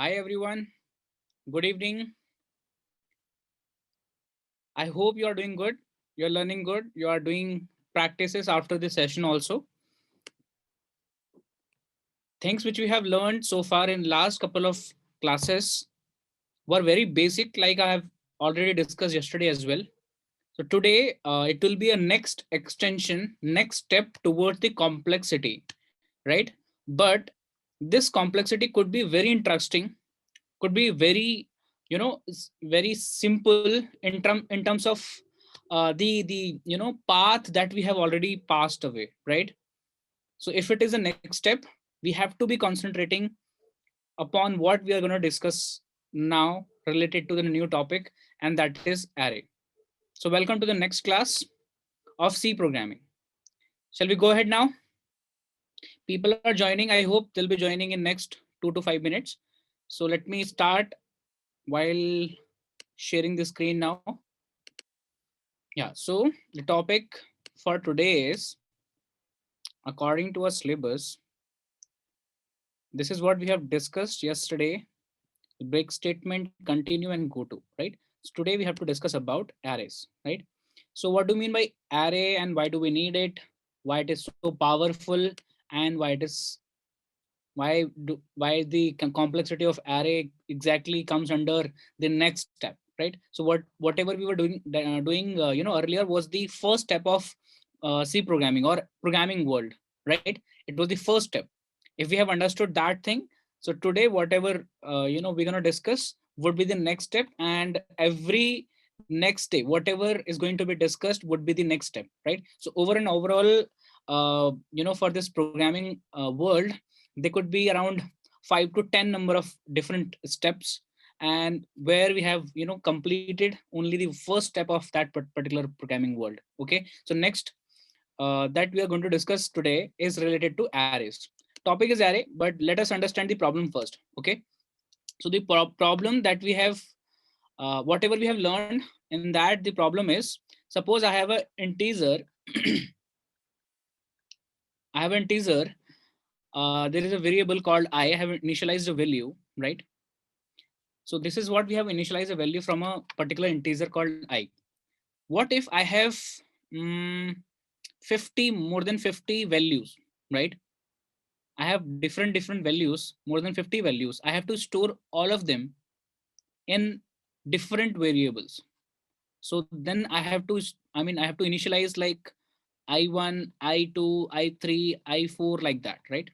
Hi everyone, good evening. I hope you are doing good. You're learning good. You are doing practices after this session also. Things which we have learned so far in last couple of classes were very basic, like I have already discussed yesterday as well. So today it will be a next extension, next step towards the complexity, right? But this complexity could be very interesting, could be very, very simple in terms of the path that we have already passed away, right? So if it is a next step, we have to be concentrating upon what we are going to discuss now related to the new topic, and that is array. So welcome to the next class of C programming. Shall we go ahead now? People are joining. I hope they'll be joining in next 2 to 5 minutes. So let me start while sharing the screen now. Yeah, so the topic for today is, according to our syllabus, this is what we have discussed yesterday: the break statement, continue, and go to, right? So today we have to discuss about arrays, right? So what do you mean by array, and why do we need it? Why it is so powerful, and why the complexity of array exactly comes under the next step, right? So whatever we were doing earlier was the first step of C programming or programming world, right? It was the first step. If we have understood that thing, so today whatever we're going to discuss would be the next step, and every next day whatever is going to be discussed would be the next step, right? So over and overall, for this programming world, there could be around 5 to 10 number of different steps, and where we have completed only the first step of that particular programming world. Okay, so next that we are going to discuss today is related to arrays. Topic is array, but let us understand the problem first. Okay, so the problem that we have, whatever we have learned in that, the problem is, suppose I have a integer. I have an integer. There is a variable called I have initialized a value, right? So this is what we have initialized a value from a particular integer called I. What if I have um, 50, more than 50 values, right? I have different values, more than 50 values. I have to store all of them in different variables. So then I have to, I have to initialize like I1, I2, I3, I4, like that, right?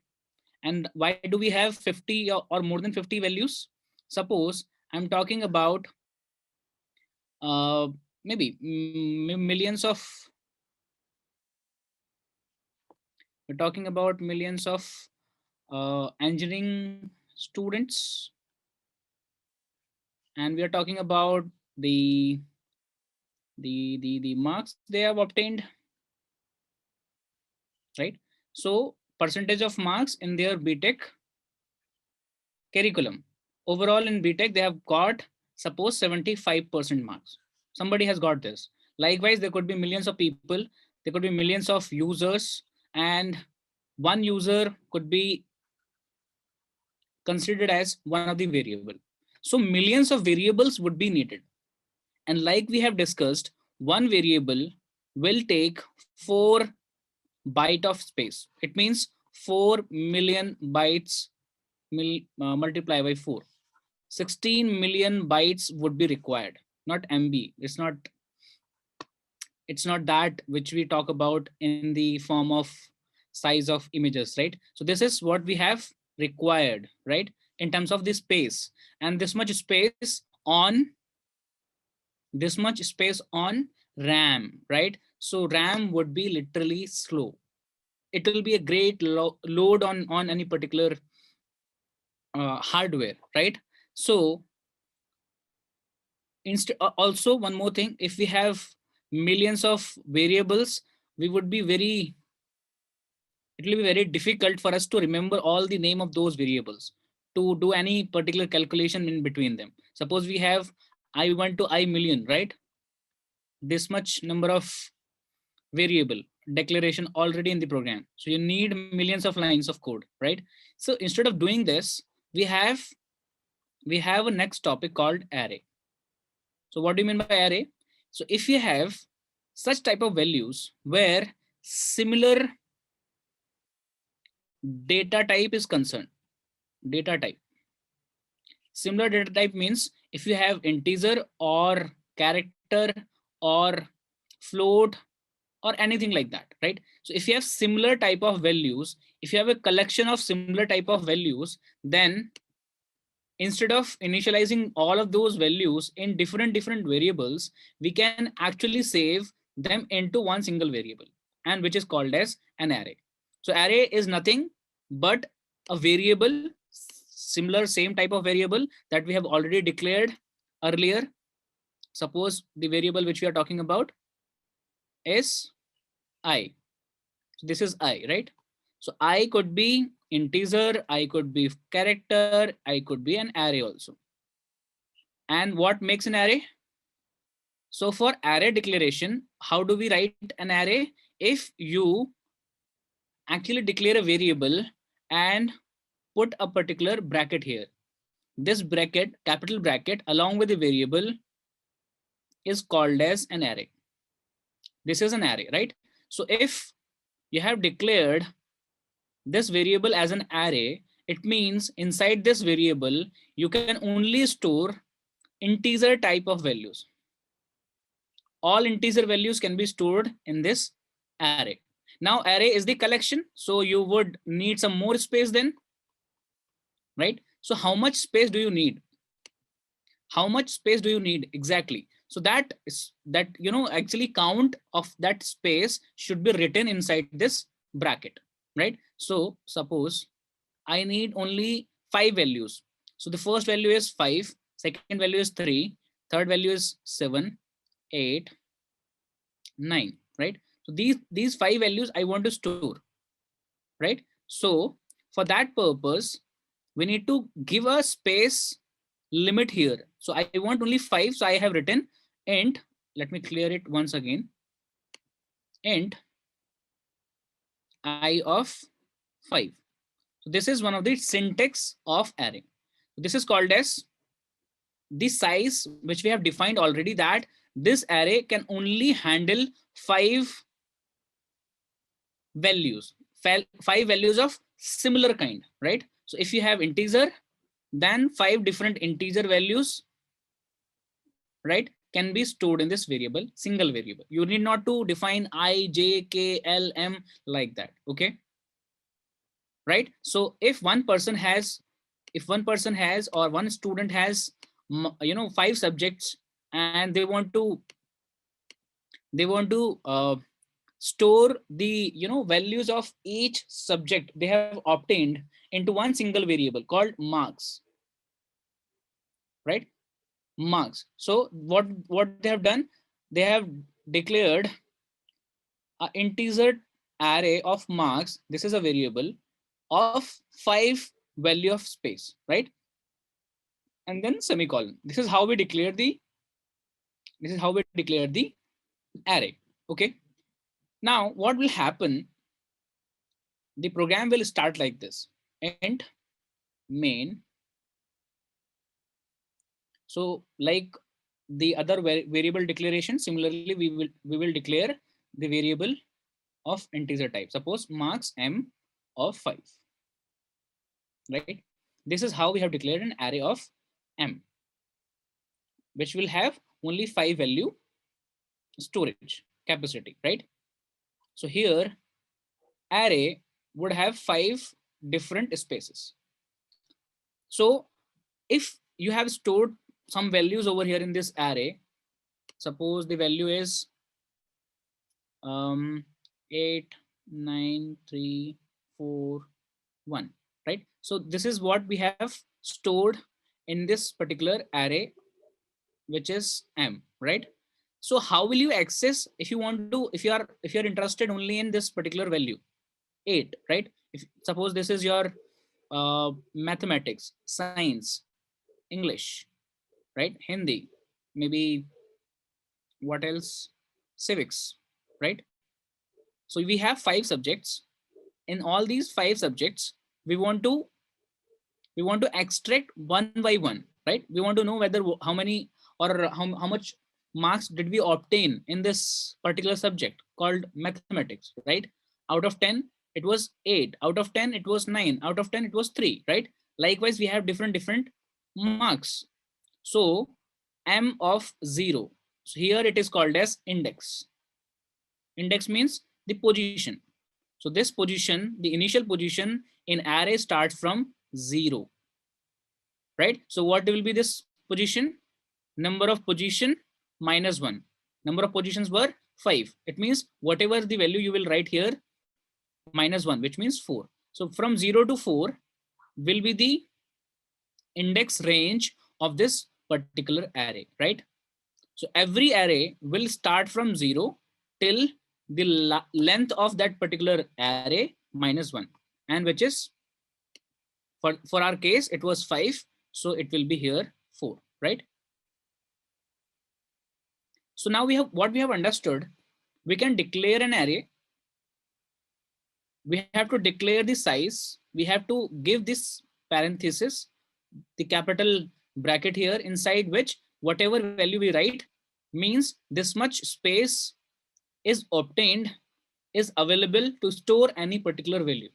And why do we have 50 or more than 50 values? Suppose I'm talking about uh, maybe millions of, we're talking about millions of engineering students, and we are talking about the the marks they have obtained, right? So percentage of marks in their BTech curriculum. Overall in BTech, they have got, suppose, 75% marks. Somebody has got this. Likewise, there could be millions of people, there could be millions of users, and one user could be considered as one of the variable. So millions of variables would be needed. And like we have discussed, one variable will take 4 byte of space. It means 4 million bytes multiply by 4. 16 million bytes would be required, not MB. It's not that which we talk about in the form of size of images, right? So this is what we have required, right? In terms of the space, and this much space on RAM, right? So RAM would be literally slow. It will be a great load on any particular hardware, right? So also one more thing, if we have millions of variables, we would be very it will be very difficult for us to remember all the name of those variables to do any particular calculation in between them. Suppose we have I1 to I million, right? This much number of variable declaration already in the program, so you need millions of lines of code, right? So instead of doing this, we have we have a next topic called array. So what do you mean by array? So if you have such type of values where similar data type is concerned, data type, similar data type means if you have integer or character or float or anything like that, right? So if you have similar type of values, if you have a collection of similar type of values, then instead of initializing all of those values in different variables, we can actually save them into one single variable, and which is called as an array. So array is nothing but a variable, similar same type of variable that we have already declared earlier. Suppose the variable which we are talking about is I. So this is I, right? So I could be integer, I could be character, I could be an array also. And what makes an array? So for array declaration, how do we write an array? If you actually declare a variable and put a particular bracket here, this bracket, capital bracket, along with the variable is called as an array. This is an array, right? So if you have declared this variable as an array, it means inside this variable, you can only store integer type of values. All integer values can be stored in this array. Now array is the collection, so you would need some more space then, right? So how much space do you need? How much space do you need exactly? So that is that, actually count of that space should be written inside this bracket, right? So suppose I need only 5 values. So the first value is 5, second value is 3, third value is 7, 8, 9, right? So these 5 values I want to store, right? So for that purpose, we need to give a space limit here. So I want only 5, so I have written int, let me clear it once again, int I of 5. So this is one of the syntax of array. This is called as the size which we have defined already, that this array can only handle 5 values, 5 values of similar kind, right? So if you have integer, then 5 different integer values, right, can be stored in this variable, single variable. You need not to define I, j, k, l, m like that, okay? Right? So if one person has, or one student has 5 subjects, and they want to store the values of each subject they have obtained into one single variable called marks, right? Marks. So what they have done, they have declared an integer array of marks. This is a variable of 5 value of space, right? And then semicolon. This is how we declare the array, okay? Now what will happen, the program will start like this: int main. So like the other variable declaration, similarly we will declare the variable of integer type, suppose marks m of 5, right? This is how we have declared an array of m, which will have only 5 value storage capacity, right? So here array would have 5 different spaces. So if you have stored some values over here in this array, suppose the value is 8, 9, 3, 4, 1, right? So this is what we have stored in this particular array, which is m, right? So how will you access, if you want to, if you're interested only in this particular value 8, right? If suppose this is your mathematics, science, English, right, Hindi, maybe what else, civics, right? So we have 5 subjects. In all these 5 subjects, we want to extract one by one. right? We want to know whether how many or how much marks did we obtain in this particular subject called mathematics, right? Out of 10, it was 8. Out of 10, it was 9. Out of 10, it was 3, right? Likewise, we have different marks. So m of 0. So here it is called as index. Index means the position. So this position, the initial position in array starts from 0, right? So what will be this position? Number of position minus 1. Number of positions were 5. It means whatever the value you will write here, minus 1, which means 4. So from 0 to 4 will be the index range of this particular array, right? So every array will start from 0 till the length of that particular array minus 1, and which is for our case it was 5, so it will be here 4, right? So now we have understood. We can declare an array. We have to declare the size. We have to give this parenthesis, the capital bracket here, inside which whatever value we write means this much space is obtained, is available to store any particular value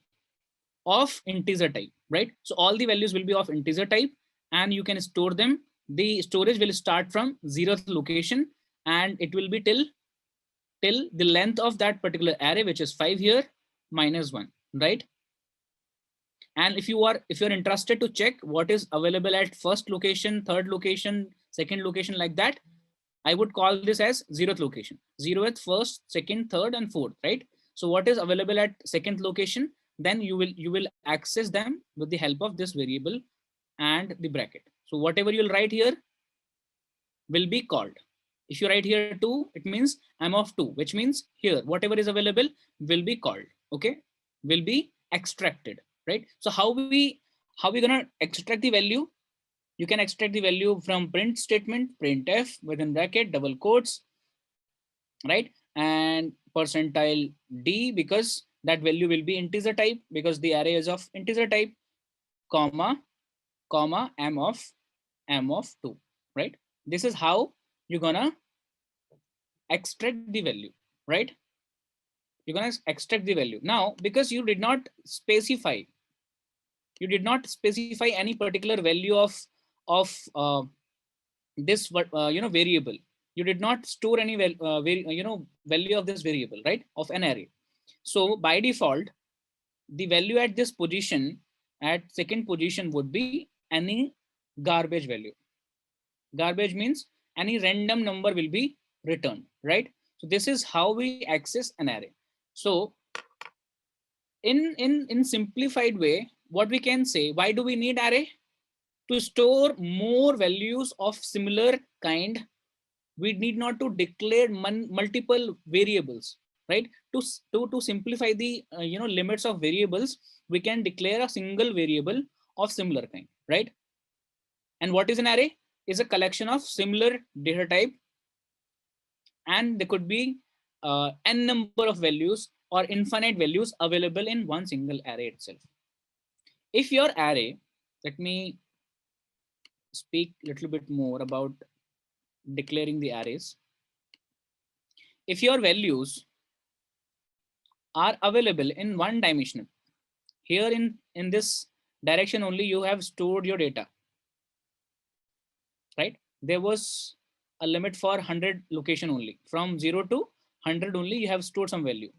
of integer type, right? So all the values will be of integer type and you can store them. The storage will start from 0th location and it will be till the length of that particular array, which is 5 here minus 1, right? And if you're interested to check what is available at first location, third location, second location, like that, I would call this as 0th location. 0th, first, second, third, and fourth, right? So what is available at second location, then you will access them with the help of this variable and the bracket. So whatever you'll write here will be called. If you write here 2, it means m of 2, which means here whatever is available will be called, okay, will be extracted, right? So how we gonna extract the value? You can extract the value from print statement, printf within bracket, double quotes, right? And percentile d, because that value will be integer type, because the array is of integer type, comma m of 2, right? This is how you're gonna extract the value, right? You're gonna extract the value. Now, because you did not specify any particular value of this variable. You did not store any value of this variable, right, of an array. So by default, the value at this position, at second position, would be any garbage value. Garbage means any random number will be returned, right? So this is how we access an array. So in simplified way, what we can say, why do we need array? To store more values of similar kind, we need not to declare multiple variables, right? To simplify the limits of variables, we can declare a single variable of similar kind, right? And what is an array? Is a collection of similar data type, and there could be n number of values or infinite values available in one single array itself. If your array, let me speak a little bit more about declaring the arrays. If your values are available in one dimensional, here in this direction only you have stored your data, right? There was a limit for 100 location only. From 0 to 100 only you have stored some value.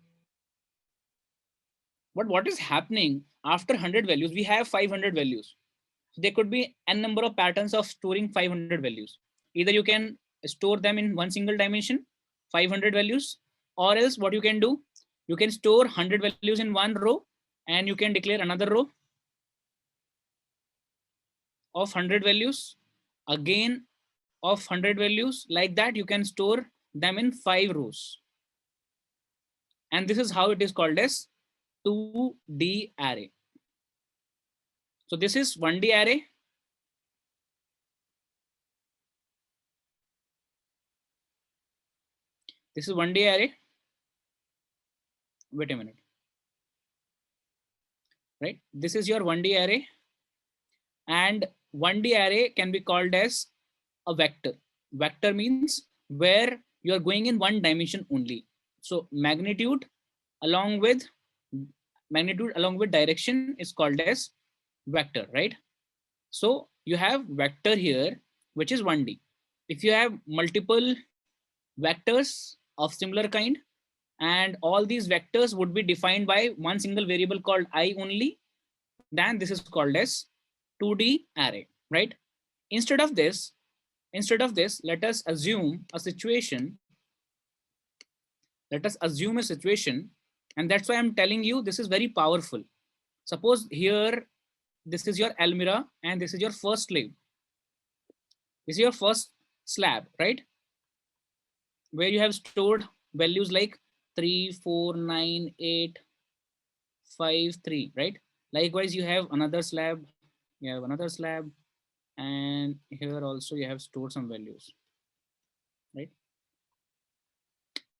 But what is happening after 100 values? We have 500 values. There could be n number of patterns of storing 500 values. Either you can store them in one single dimension, 500 values, or else what you can do, you can store 100 values in one row and you can declare another row of 100 values, again of 100 values. Like that, you can store them in 5 rows. And this is how it is called as 2D array. So this is 1D array. This is 1D array. Wait a minute. Right? This is your 1D array. And 1D array can be called as a vector. Vector means where you are going in one dimension only. So along with magnitude along with direction is called as vector, right? So you have vector here, which is 1D. If you have multiple vectors of similar kind, and all these vectors would be defined by one single variable called I only, then this is called as 2D array, right? Instead of this, let us assume a situation. Let us assume a situation, and that's why I'm telling you this is very powerful. Suppose here, this is your Almira, and this is your first slave. This is your first slab, right? Where you have stored values like 3, 4, 9, 8, 5, 3, right? Likewise, you have another slab, and here also you have stored some values, right?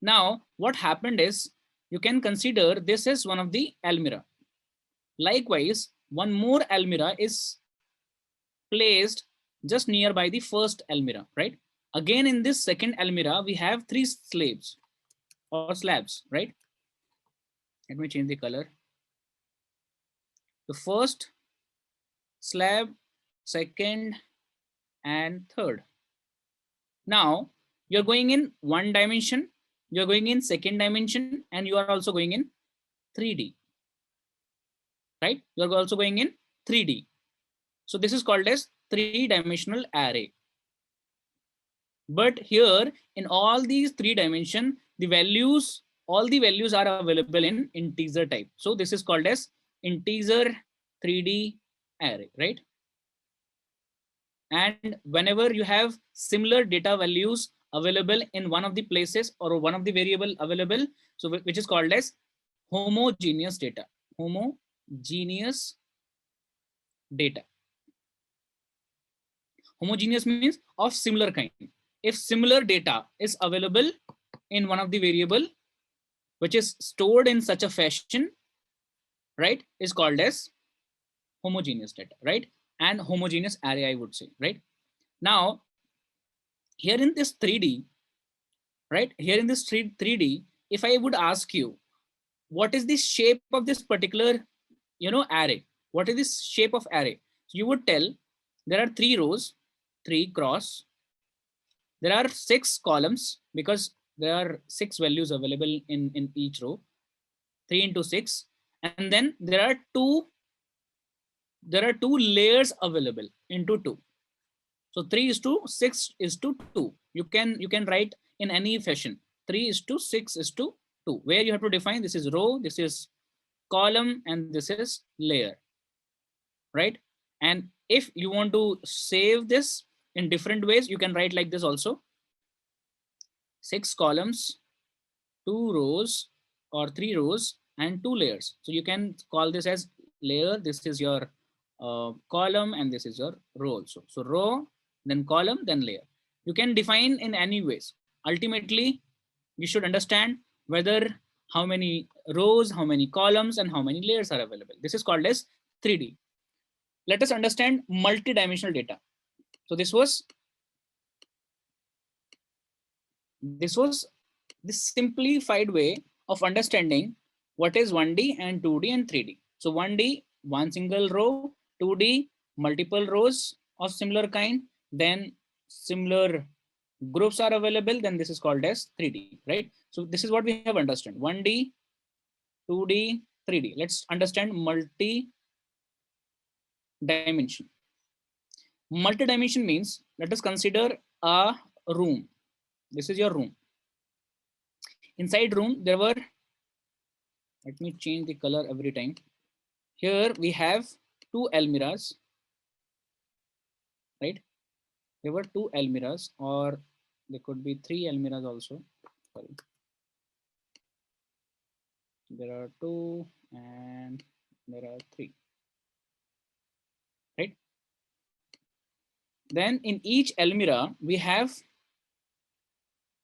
Now, what happened is, you can consider this as one of the Almira. Likewise, one more Almira is placed just nearby the first Almira, right? Again, in this second Almira, we have 3 slaves or slabs, right? Let me change the color. The first slab, second, and third. Now, you're going in one dimension, you're going in second dimension, and you are also going in 3D, right? You're also going in 3D. So this is called as 3-dimensional array. But here, in all these 3 dimensions, all the values are available in integer type. So this is called as integer 3D array, right? And whenever you have similar data values available in one of the places or one of the variable available, so which is called as homogeneous data. Homogeneous data. Homogeneous means of similar kind. If similar data is available in one of the variable which is stored in such a fashion, right, is called as homogeneous data, right? And homogeneous array, I would say, right? Now, here in this 3D, right? Here in this 3D, if I would ask you, what is the shape of this particular, array? What is this shape of array? So you would tell there are 3 rows, 3 cross. There are 6 columns because there are 6 values available in each row, 3 into 6. And then there are two layers available into 2. So 3 is to 6 is to 2. You can write in any fashion. 3 is to 6 is to 2, where you have to define this is row, this is column, and this is layer, right? And if you want to save this in different ways, you can write like this also: 6 columns, 2 rows, or 3 rows, and 2 layers. So you can call this as layer. This is your column, and this is your row also. So row, then column, then layer. You can define in any ways. Ultimately, you should understand whether how many rows, how many columns, and how many layers are available. This is called as 3D. Let us understand multi-dimensional data. So this was the simplified way of understanding what is 1D and 2D and 3D. So 1D, one single row; 2D, multiple rows of similar kind, then similar groups are available, then this is called as 3D, right? So this is what we have understood: 1D, 2D, 3D. Let's understand multi-dimension. Multi-dimension means, let us consider a room. This is your room. Inside room, there were, let me change the color every time. Here we have 2 almirahs, right? There were 2 almirahs, or there could be 3 almirahs also. Sorry. There are 2 and there are 3, right? Then in each almirah, we have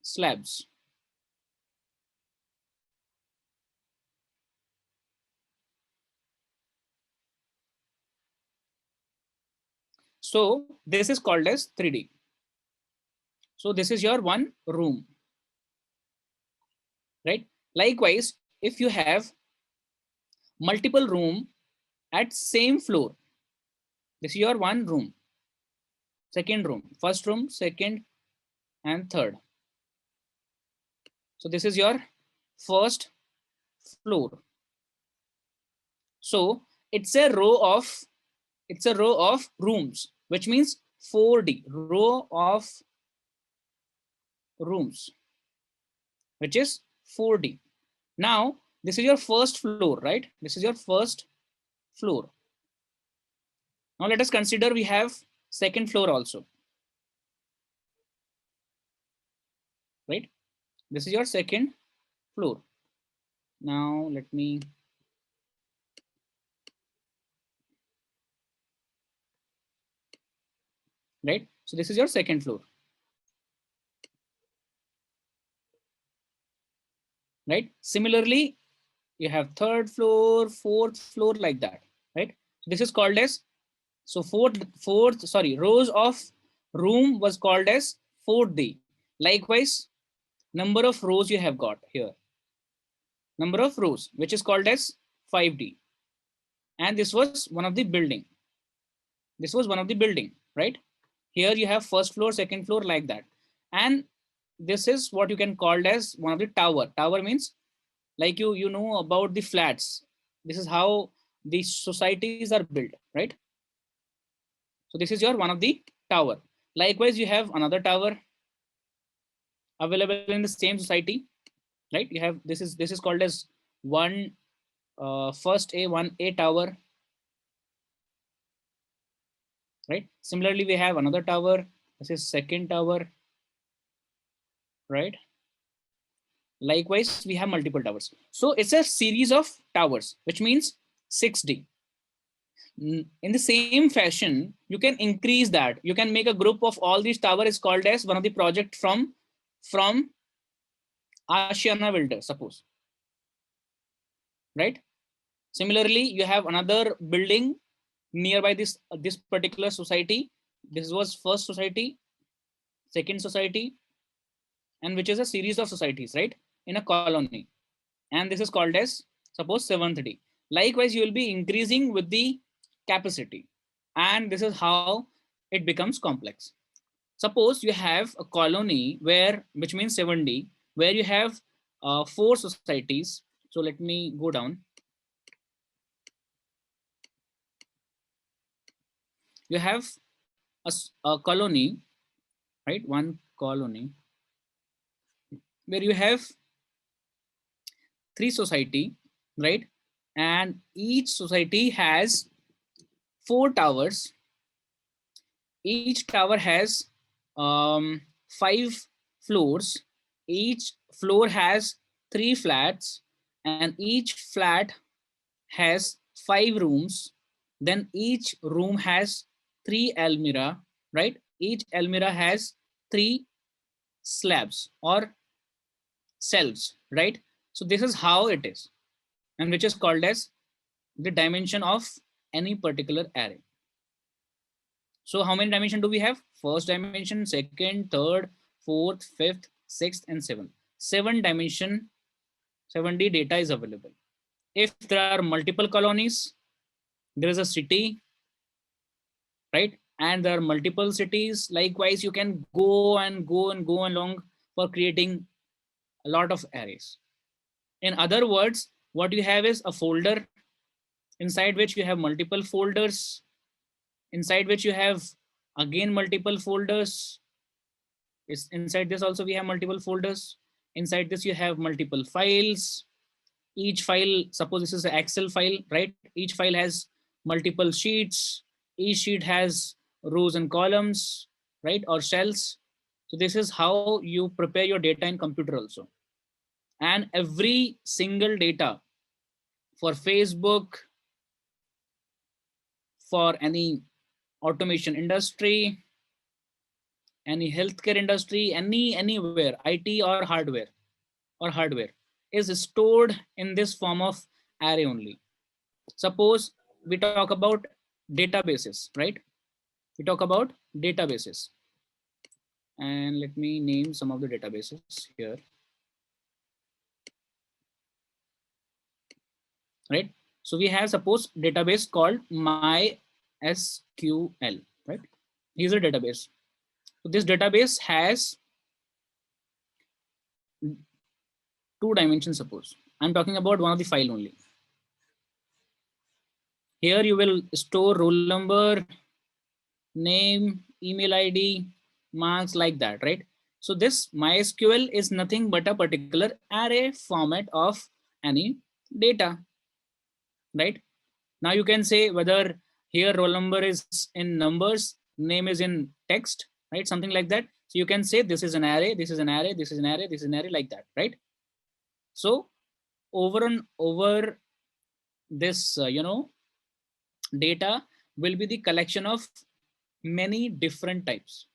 slabs. So this is called as 3D. So this is your one room, right? Likewise, if you have multiple room at same floor, this is your one room, second room, first room, second and third. So this is your first floor. So it's a row of rooms, which means 4D, row of rooms, which is 4D. Now this is your first floor, right? This is your first floor. Now let us consider we have second floor also, right? This is your second floor. Now let me right. So this is your second floor, right? Similarly, you have third floor, fourth floor, like that, right? This is called as, so rows of room was called as 4D. Likewise, number of rows you have got here, number of rows, which is called as 5D. And this was one of the building. This was one of the building, right? Here you have first floor, second floor, like that. And this is what you can call as one of the tower. Tower means like you know about the flats. This is how the societies are built, right? So this is your one of the tower. Likewise, you have another tower available in the same society, right? You have this is called as one first A, 1A tower, right? Similarly, we have another tower. This is second tower, right? Likewise, we have multiple towers. So it's a series of towers, which means 6D. In the same fashion, you can increase that. You can make a group of all these towers is called as one of the project from Ashiana Builder, suppose, right? Similarly, you have another building nearby this particular society. This was first society, second society, and which is a series of societies, right, in a colony. And this is called as, suppose, 7th D. Likewise, you will be increasing with the capacity, and this is how it becomes complex. Suppose you have a colony where, which means 7D, where you have 4 societies. So let me go down. You have a colony, right? One colony where you have 3 society, right? And each society has 4 towers. Each tower has 5 floors. Each floor has 3 flats, and each flat has 5 rooms. Then each room has 3 almirah, right? Each almirah has 3 slabs or cells, right? So this is how it is, and which is called as the dimension of any particular array. So how many dimension do we have? First dimension, second, third, fourth, fifth, sixth, and seventh. 7 dimension, 7D data is available. If there are multiple colonies, there is a city, right? And there are multiple cities. Likewise, you can go and go and go along for creating a lot of arrays. In other words, what you have is a folder inside which you have multiple folders, inside which you have again multiple folders. Is inside this also we have multiple folders. Inside this you have multiple files. Each file, suppose this is an Excel file, right? Each file has multiple sheets. Each sheet has rows and columns, right? Or cells. So this is how you prepare your data in computer also. And every single data for Facebook, for any automation industry, any healthcare industry, anywhere, IT or hardware is stored in this form of array only. Suppose we talk about databases, right? We talk about databases. And let me name some of the databases here. Right? So we have suppose database called MySQL, right? Here's a database. So this database has 2 dimensions. Suppose I'm talking about one of the file only. Here you will store roll number, name, email ID, marks, like that, right? So this MySQL is nothing but a particular array format of any data, right? Now you can say whether here roll number is in numbers, name is in text, right? Something like that. So you can say this is an array, this is an array, this is an array, this is an array, like that, right? So over this, data will be the collection of many different types.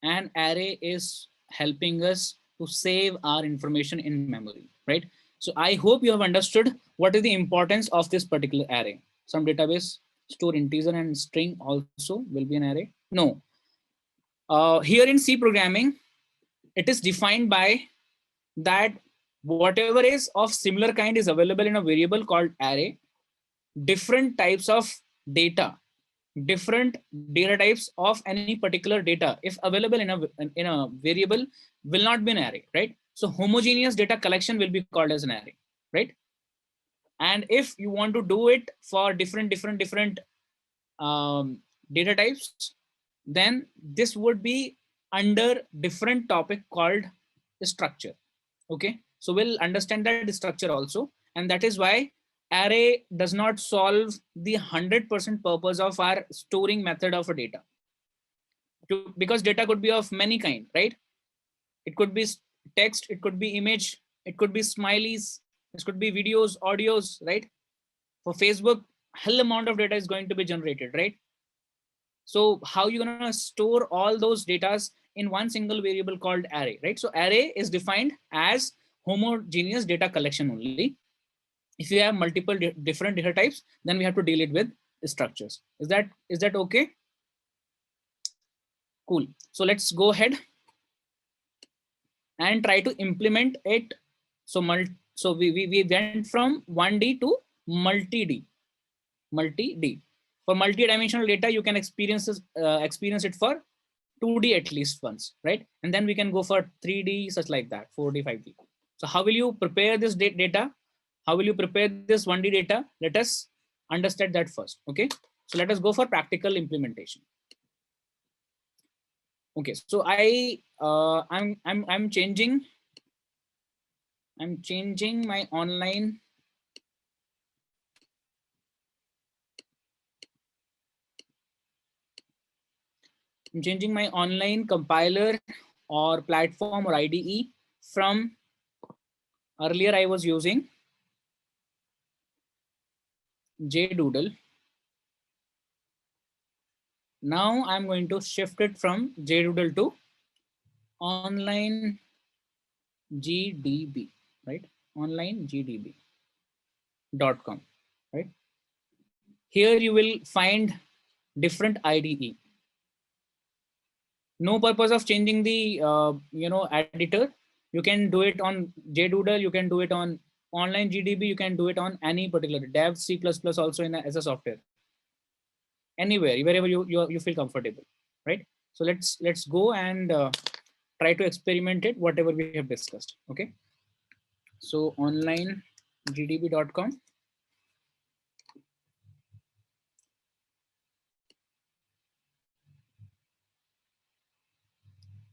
An array is helping us to save our information in memory, right? So I hope you have understood what is the importance of this particular array. Some database store integer and string also will be an array. No, here in C programming, it is defined by that whatever is of similar kind is available in a variable called array. Different types of data, different data types of any particular data, if available in a variable, will not be an array, right? So homogeneous data collection will be called as an array, right? And if you want to do it for different data types, then this would be under different topic called structure. Okay, so we'll understand that structure also, and that is why array does not solve the 100% purpose of our storing method of a data, because data could be of many kind, right? It could be text, it could be image, it could be smileys, this could be videos, audios, right? For Facebook, hell amount of data is going to be generated, right? So how you gonna store all those datas in one single variable called array, right? So array is defined as homogeneous data collection only. If you have multiple different data types, then we have to deal it with structures. Is that okay? Cool. So let's go ahead and try to implement it. So we went from 1D to multi-D. For multi-dimensional data, you can experience it for 2D at least once, right? And then we can go for 3D, such like that, 4D, 5D. So how will you prepare this data? How will you prepare this 1D data? Let us understand that first. Okay, so let us go for practical implementation. Okay, so I'm changing my online compiler or platform or IDE from earlier I was using JDoodle. Now I'm going to shift it from JDoodle to online GDB, right? onlinegdb.com, right? Here you will find different IDE. No purpose of changing the editor. You can do it on JDoodle, you can do it on online GDB, you can do it on any particular dev C++ also as a software. Anywhere, wherever you feel comfortable, right? So let's go and try to experiment it, whatever we have discussed. Okay, so onlinegdb.com.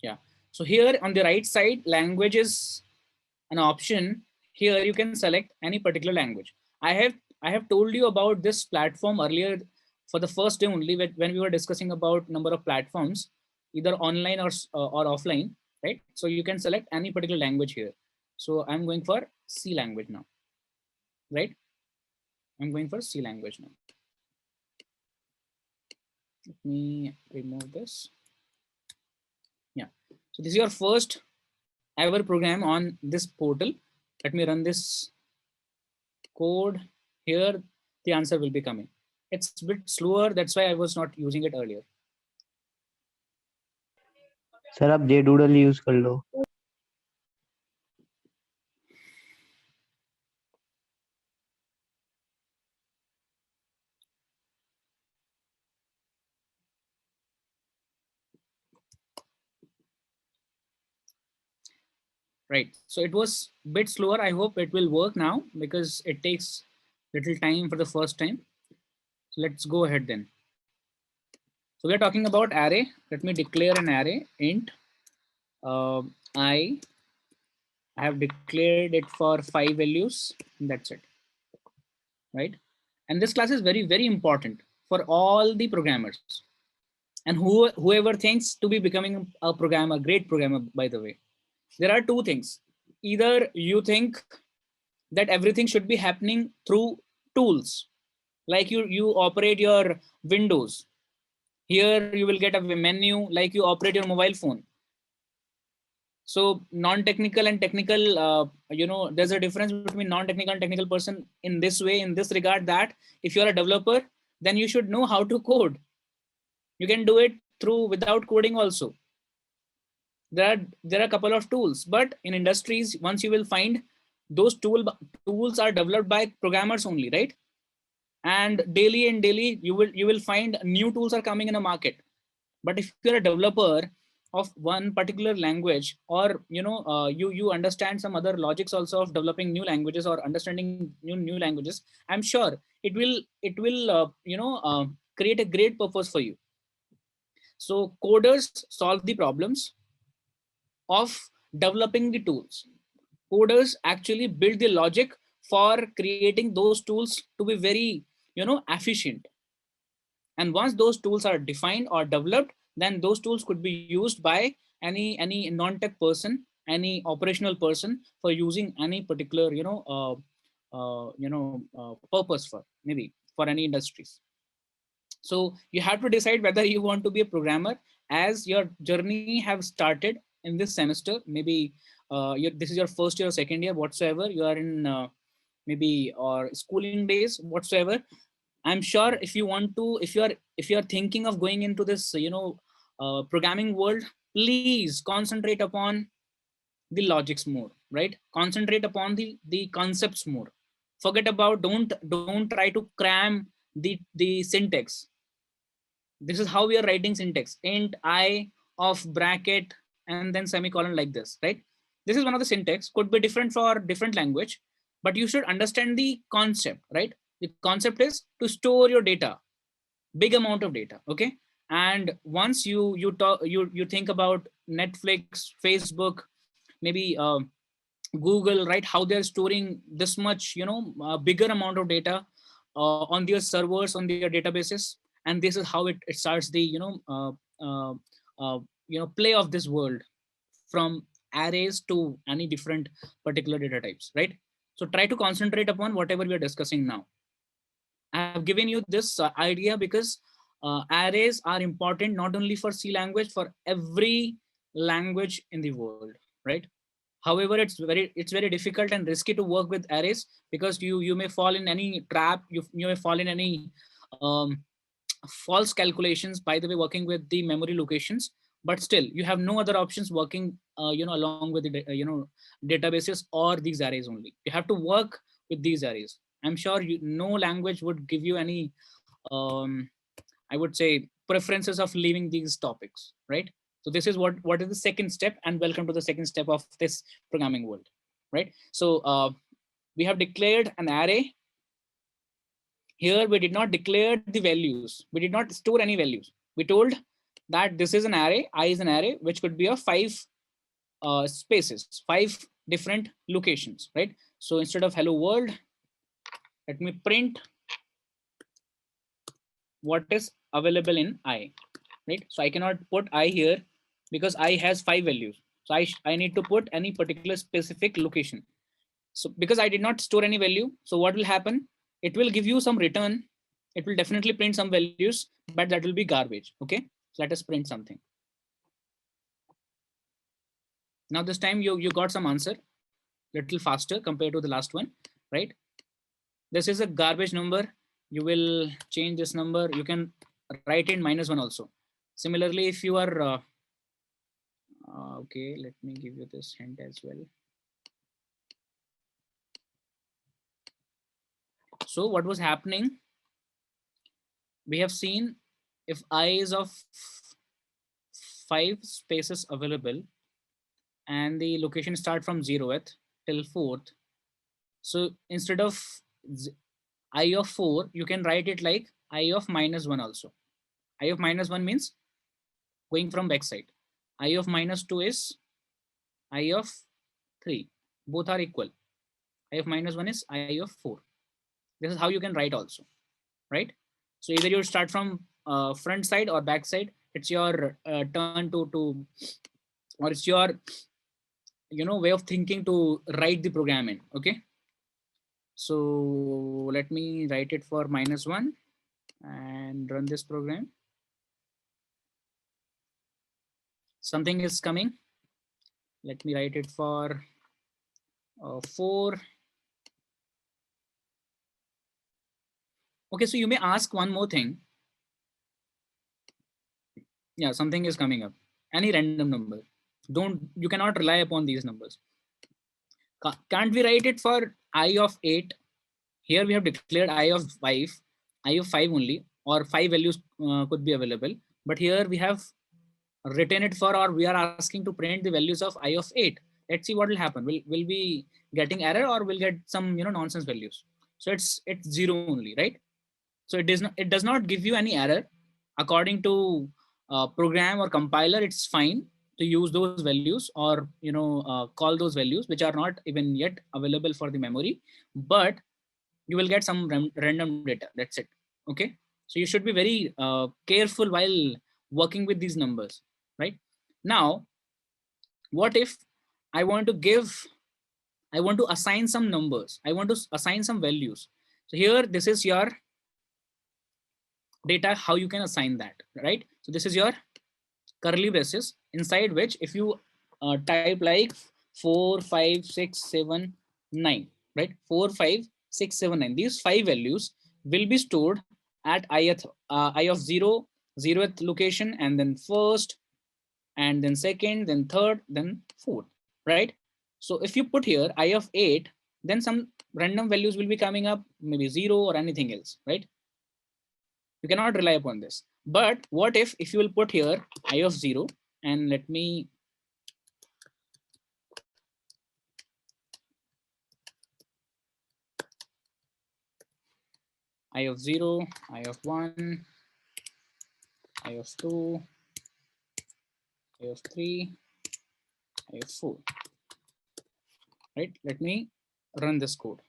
Yeah, so here on the right side, language is an option. Here you can select any particular language. I have told you about this platform earlier for the first day only, when we were discussing about number of platforms, either online or offline, right? So you can select any particular language here. So I'm going for C language now, right? I'm going for C language now. Let me remove this. Yeah, so this is your first ever program on this portal. Let me run this code. Here the answer will be coming. It's a bit slower. That's why I was not using it earlier. Sir आप JDoodle use कर लो. Right. So it was a bit slower. I hope it will work now because it takes little time for the first time. So let's go ahead then. So we're talking about array. Let me declare an array int uh, I have declared it for 5 values. And that's it. Right. And this class is very, very important for all the programmers and whoever thinks to be becoming a programmer, great programmer, by the way. There are two things. Either you think that everything should be happening through tools, like you operate your Windows. Here you will get a menu like you operate your mobile phone. So non-technical and technical, there's a difference between non-technical and technical person in this way, in this regard, that if you're a developer, then you should know how to code. You can do it through without coding also. There are a couple of tools, but in industries, once you will find those tools are developed by programmers only, right? And daily you will find new tools are coming in the market. But if you're a developer of one particular language, or you understand some other logics also of developing new languages or understanding new languages, I'm sure it will create a great purpose for you. So coders solve the problems of developing the tools. Coders actually build the logic for creating those tools to be very efficient. And once those tools are defined or developed, then those tools could be used by any non-tech person, any operational person, for using any particular purpose, for maybe for any industries. So you have to decide whether you want to be a programmer as your journey have started in this semester. Maybe this is your first year or second year, whatsoever you are in, maybe or schooling days, whatsoever. I'm sure if you want to, if you are thinking of going into this programming world, please concentrate upon the logics more, right? Concentrate upon the concepts more. Forget about, don't try to cram the syntax. This is how we are writing syntax: int I of bracket and then semicolon, like this, right? This is one of the syntax, could be different for different language, but you should understand the concept, right? The concept is to store your data, big amount of data, okay? And once you think about Netflix, Facebook, maybe Google, right? How they're storing this much, bigger amount of data on their servers, on their databases. And this is how it starts the uh, play of this world, from arrays to any different particular data types, right? So try to concentrate upon whatever we are discussing now. I have given you this idea because arrays are important not only for C language, for every language in the world, right? However, it's very difficult and risky to work with arrays, because you may fall in any trap, you may fall in any um, false calculations, by the way, working with the memory locations. But still you have no other options working along with the databases or these arrays only. You have to work with these arrays. I'm sure no language would give you any I would say preferences of leaving these topics, right? So this is what is the second step, and welcome to the second step of this programming world, right? So we have declared an array. Here we did not declare the values, we did not store any values. We told that this is an array, I is an array which could be of 5 spaces, 5 different locations, right? So instead of hello world, let me print what is available in I, right? So I cannot put I here because I has 5 values. So I need to put any particular specific location. So because I did not store any value, so what will happen? It will give you some return. It will definitely print some values, but that will be garbage. Okay, so let us print something. Now this time you got some answer, little faster compared to the last one, right? This is a garbage number. you will change this number. You can write in -1 also. Similarly, if you are okay, let me give you this hint as well. So what was happening, we have seen if I is of 5 spaces available and the location start from 0th till 4th. So instead of I of 4, you can write it like I of -1 also. I of -1 means going from backside. I of -2 is I of 3. Both are equal. I of -1 is I of 4. This is how you can write also, right? So either you start from front side or back side. It's your turn to, or it's your way of thinking to write the program in. Okay. So let me write it for -1 and run this program. Something is coming. Let me write it for 4. Okay, so you may ask one more thing. Yeah, something is coming up. Any random number. You cannot rely upon these numbers. Can't we write it for I of 8? Here we have declared I of 5 only, or 5 values could be available. But here we have written it for, or we are asking to print the values of I of 8. Let's see what will happen. Will be getting error, or will get some nonsense values. So it's 0 only, right? So it does not give you any error. According to program or compiler, it's fine to use those values, or call those values which are not even yet available for the memory, but you will get some random data. That's it. Okay. So you should be very careful while working with these numbers, right? Now, what if I want to assign some numbers, I want to assign some values. So here, this is your data, how you can assign that, right? So this is your curly braces, inside which if you type like 4 5 6 7 9, right? 4 5 6 7 9, these 5 values will be stored at I of 0, 0th location, and then first, and then second, then third, then fourth, right? So if you put here I of 8, then some random values will be coming up, maybe 0 or anything else, right? You cannot rely upon this. But what if you will put here I of 0, and let me I of 0, I of 1, I of 2, I of 3, I of 4, right? Let me run this code.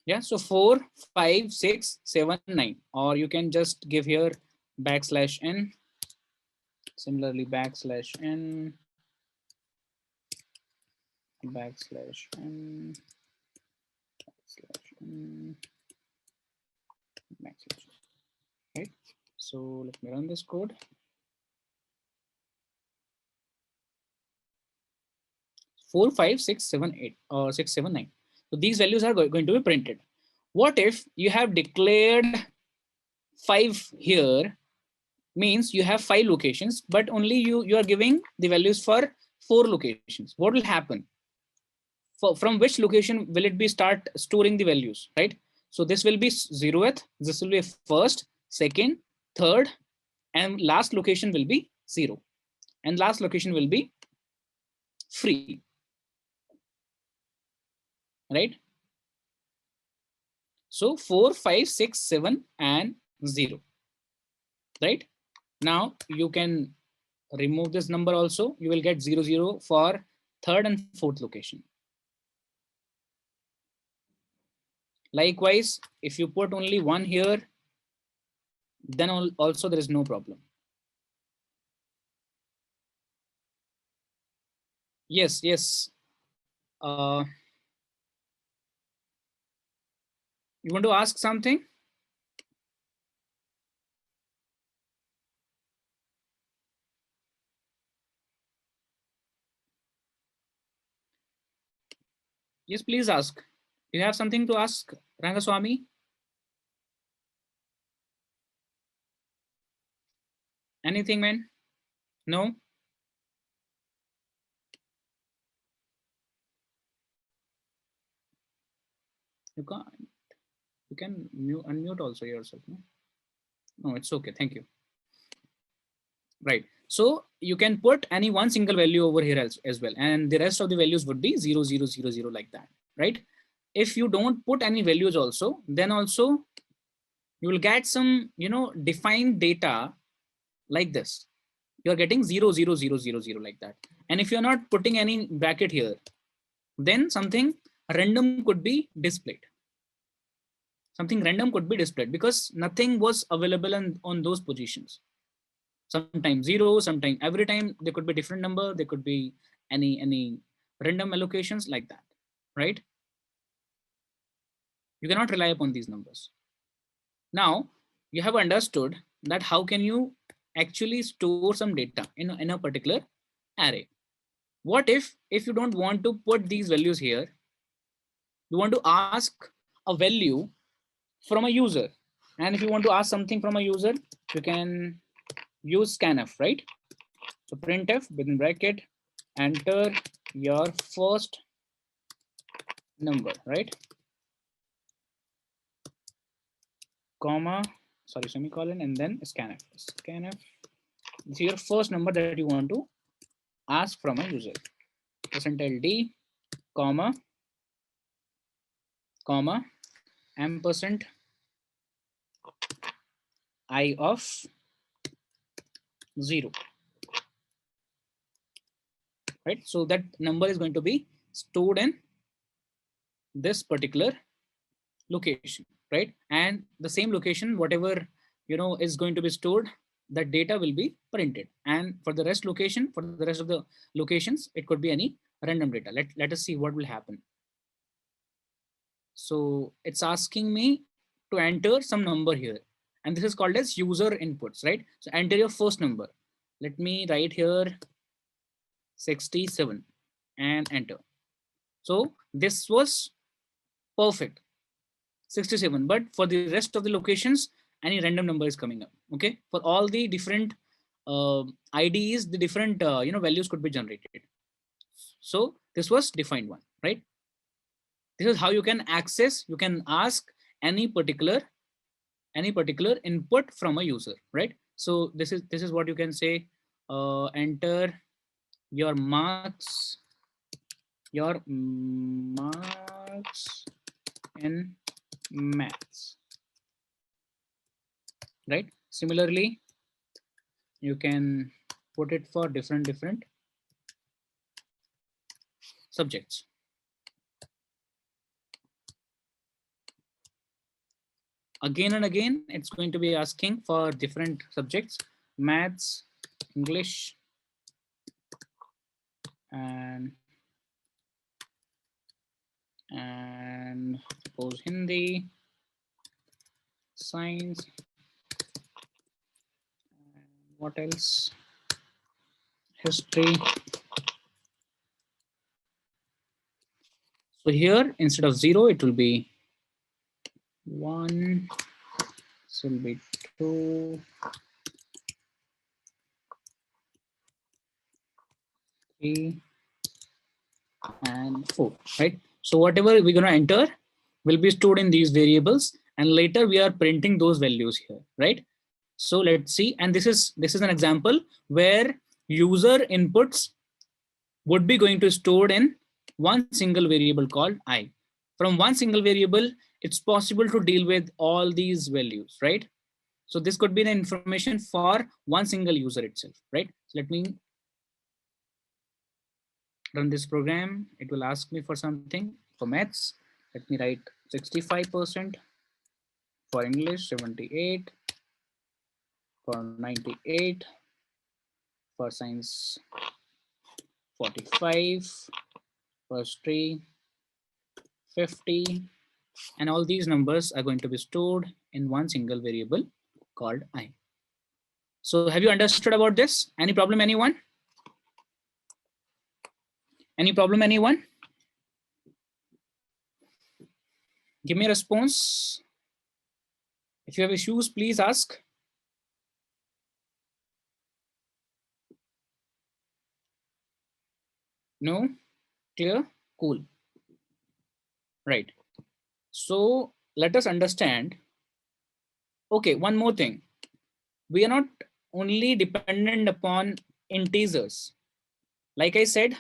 Yeah, so 4 5 6 7 9, or you can just give here \n, similarly \n, \n, \n, right? So let me run this code. 4 5 6 7 8 or 6 7 9. So these values are going to be printed. What if you have declared 5 here, means you have 5 locations, but only you are giving the values for 4 locations. What will happen? From which location will it be start storing the values, right? So this will be 0th, this will be first, second, third, and last location will be 0, and last location will be free, right? So 4 5 6 7 and 0, right? Now you can remove this number also. You will get 0 0 for third and fourth location. Likewise, if you put only 1 here, then also there is no problem. Yes, yes. You want to ask something? Yes, please ask. You have something to ask, Rangaswamy? Anything, man? No? You can't. You can unmute also yourself. No? No, it's okay. Thank you. Right. So you can put any one single value over here as well. And the rest of the values would be 0, 0, 0, 0 like that. Right. If you don't put any values also, then also you will get some, defined data like this. You're getting 0, 0, 0, 0, 0 like that. And if you're not putting any bracket here, then something random could be displayed. Something random could be displayed because nothing was available on those positions. Sometimes 0, sometimes every time there could be different number. There could be any random allocations like that, right? You cannot rely upon these numbers. Now you have understood that how can you actually store some data in a particular array. What if you don't want to put these values here, you want to ask a value from a user, and if you want to ask something from a user, you can use scanf, right? So printf within bracket, enter your first number, right? Comma, sorry, semicolon, and then scanf. Scanf. This is your first number that you want to ask from a user. %d, comma, ampersand I of 0. Right? So that number is going to be stored in this particular location, right? And the same location, whatever is going to be stored, that data will be printed. And for the rest of the locations, it could be any random data. Let us see what will happen. So it's asking me to enter some number here, and this is called as user inputs, right? So enter your first number. Let me write here 67 and enter. So this was perfect, 67, but for the rest of the locations, any random number is coming up. Okay, for all the different IDs, the different values could be generated. So this was defined one, right? This is how you can access, you can ask any particular input from a user, right? So this is what you can say, enter your marks in maths, right? Similarly, you can put it for different subjects. Again and again, it's going to be asking for different subjects: maths, English, and suppose Hindi, science, what else? History. So here, instead of 0, it will be 1, this will be 2, 3, and 4, right? So whatever we're going to enter will be stored in these variables, and later we are printing those values here, right? So let's see, and this is an example where user inputs would be going to stored in one single variable called I. From one single variable, it's possible to deal with all these values, right? So this could be the information for one single user itself, right? So let me run this program. It will ask me for something. For maths, let me write 65%. For English, 78. For 98. For science, 45. For history, 50. And all these numbers are going to be stored in one single variable called I. So have you understood about this? Any problem, anyone? Any problem, anyone? Give me a response. If you have issues, please ask. No? Clear? Cool. Right. So let us understand. Okay, one more thing. We are not only dependent upon integers. Like I said,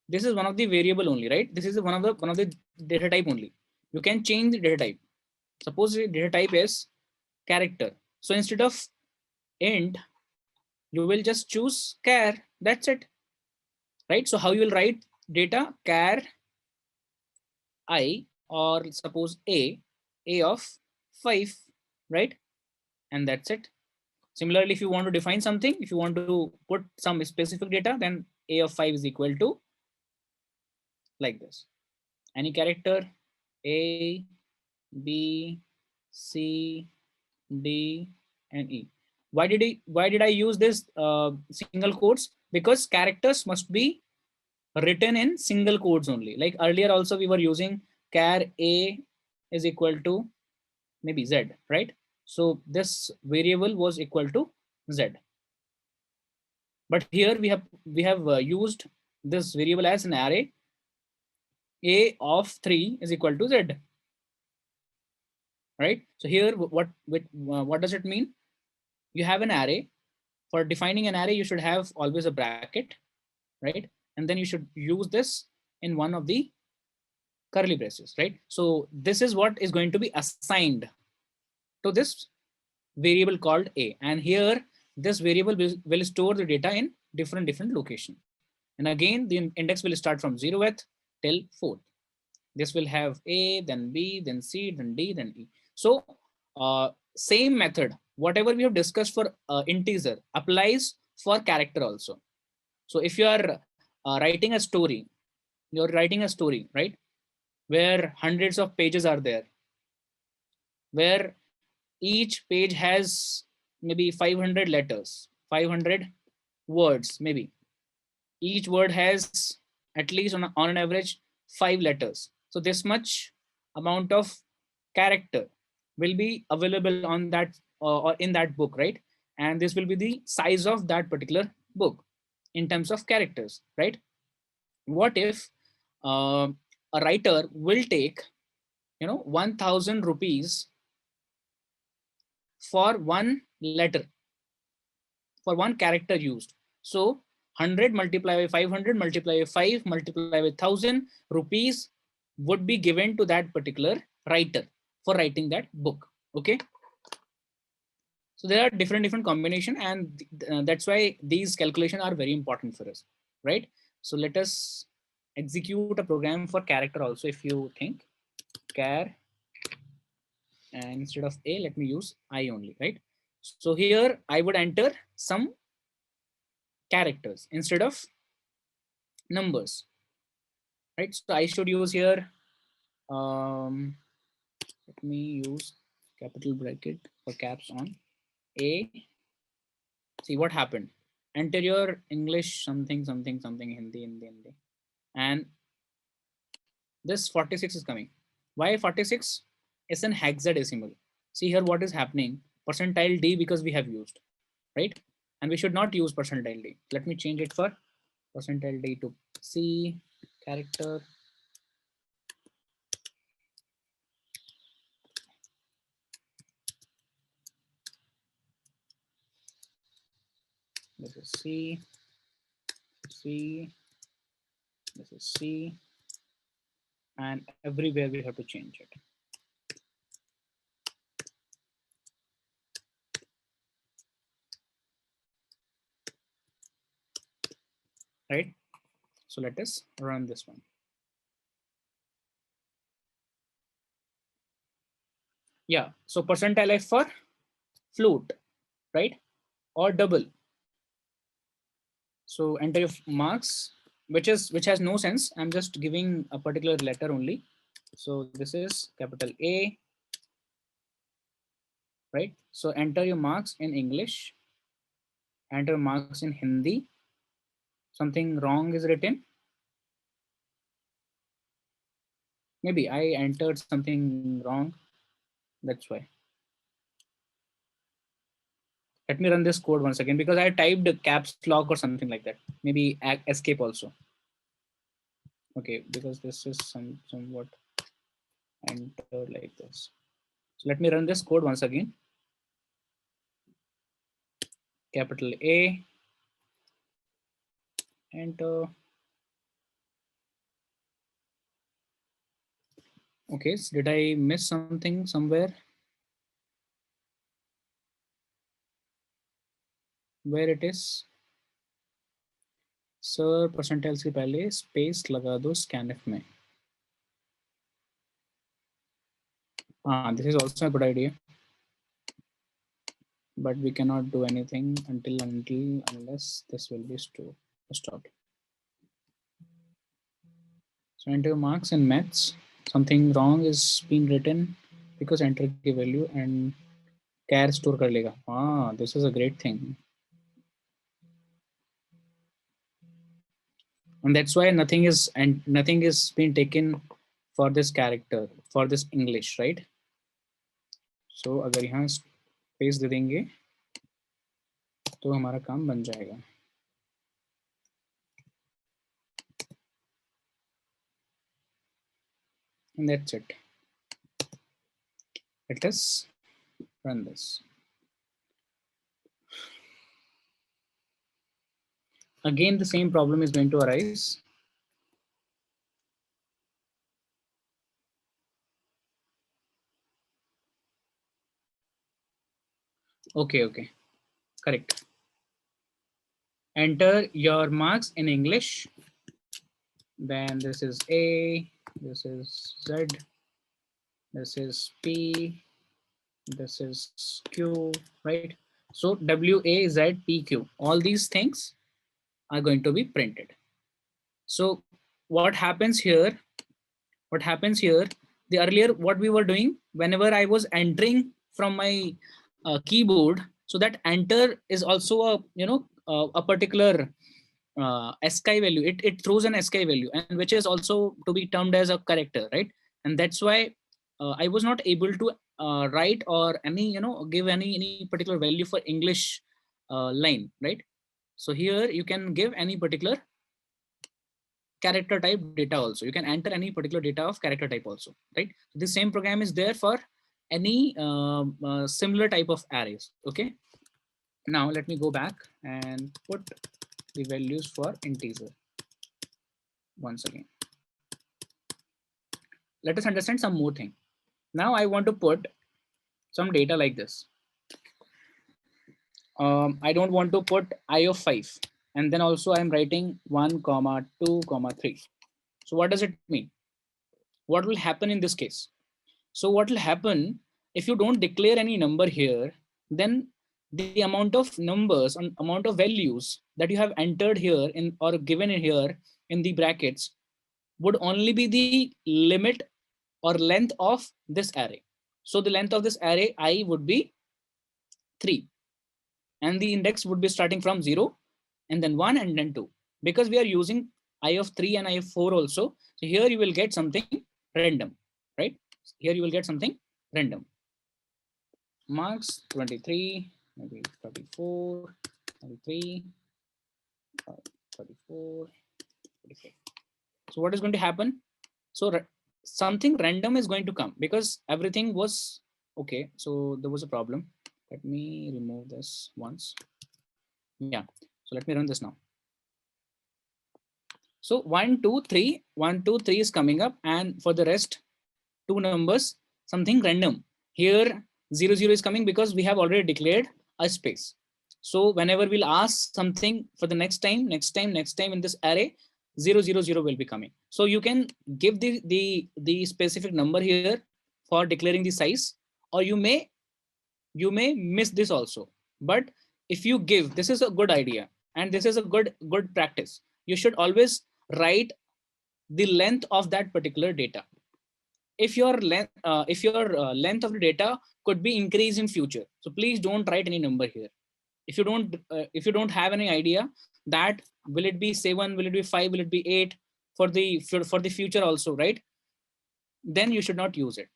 this is one of the variable only, right? This is one of the data type only. You can change the data type. Suppose the data type is character. So instead of int, you will just choose char. That's it, right? So how you will write data char I, or suppose a of 5, right? And that's it. Similarly, if you want to define something, if you want to put some specific data, then a of 5 is equal to like this. Any character A, B, C, D, and E. Why did I use this single quotes? Because characters must be written in single quotes only. Like earlier also we were using char A is equal to maybe Z, right? So this variable was equal to Z. But here we have used this variable as an array. A of 3 is equal to Z, right? So here what does it mean? You have an array. For defining an array, you should have always a bracket, right? And then you should use this in one of the curly braces, right? So this is what is going to be assigned to this variable called A. And here this variable will store the data in different location. And again, the index will start from 0th till 4th. This will have A, then B, then C, then D, then E. So same method, whatever we have discussed for integer applies for character also. So if you are writing a story, you're writing a story, right? Where hundreds of pages are there, where each page has maybe 500 letters, 500 words, maybe. Each word has at least on an average 5 letters. So this much amount of character will be available on that or in that book, right? And this will be the size of that particular book in terms of characters, right? What if a writer will take 1000 rupees for one letter, for one character used? So 100 multiplied by 500 multiplied by 5 multiplied by 1000 rupees would be given to that particular writer for writing that book. Okay, so there are different combination, and that's why these calculations are very important for us, right? So let us execute a program for character also. If you think char, and instead of A, let me use I only, right? So here I would enter some characters instead of numbers, right? So I should use here, let me use capital bracket for caps on A. See what happened. Enter your English something something something Hindi, and this 46 is coming. Why 46? It's an hexadecimal. See here what is happening. Percentile D, because we have used, right? And we should not use percentile D. Let me change it for percentile D to C character. This is C, C, this is C, and everywhere we have to change it. Right? So let us run this one. Yeah, so percentile F for float, right? Or double. So enter your marks, which has no sense. I'm just giving a particular letter only. So this is capital A, right? So enter your marks in English, enter marks in Hindi. Something wrong is written. Maybe I entered something wrong. That's why. Let me run this code once again because I typed caps lock or something like that. Maybe escape also. Okay, because this is somewhat enter like this. So let me run this code once again. Capital A, enter. Okay, so did I miss something somewhere? Where it is? Sir percentile से पहले space लगा दो scanf में. This is also a good idea, but we cannot do anything unless this will be stopped. So enter marks and maths. Something wrong is being written because enter की value and char store कर लेगा. This is a great thing. And that's why nothing is being taken for this character, for this English, right? So अगर यहाँ space दे देंगे तो हमारा काम बन जाएगा. And that's it. Let us run this. Again, the same problem is going to arise. Okay, correct. Enter your marks in English. Then this is A, this is Z, this is P, this is Q, right? So W, A, Z, P, Q, all these things are going to be printed. So what happens here? The earlier what we were doing, whenever I was entering from my keyboard, so that enter is also a particular ASCII value. It throws an ASCII value, and which is also to be termed as a character, right? And that's why I was not able to write or give any particular value for English line, right? So here you can give any particular character type data also. You can enter any particular data of character type also, right? So the same program is there for any similar type of arrays. Okay, now let me go back and put the values for integer once again. Let us understand some more thing. Now I want to put some data like this. I don't want to put I of 5, and then also I'm writing 1, 2, 3. So what does it mean? What will happen in this case? So what will happen if you don't declare any number here, then the amount of numbers and amount of values that you have entered here in or given in here in the brackets would only be the limit or length of this array. So the length of this array I would be 3, and the index would be starting from 0 and then 1 and then 2, because we are using I of 3 and I of 4 also. So here you will get something random, right? Here you will get something random. Marks 23, maybe 34, 33, 34, 35. So what is going to happen? So something random is going to come because everything was okay. So there was a problem. Let me remove this once. Yeah. So let me run this now. So 1, 2, 3, 1, 2, 3 is coming up, and for the rest two numbers, something random. Here 0, 0 is coming because we have already declared a space. So whenever we'll ask something for the next time in this array, 0, 0, 0 will be coming. So you can give the specific number here for declaring the size, or you may miss this also. But if you give, this is a good idea, and this is a good practice. You should always write the length of that particular data. If your length of the data could be increased in future, so please don't write any number here. If you don't have any idea that will it be 7, will it be 5, will it be 8 for the future also, right? then you should not use it,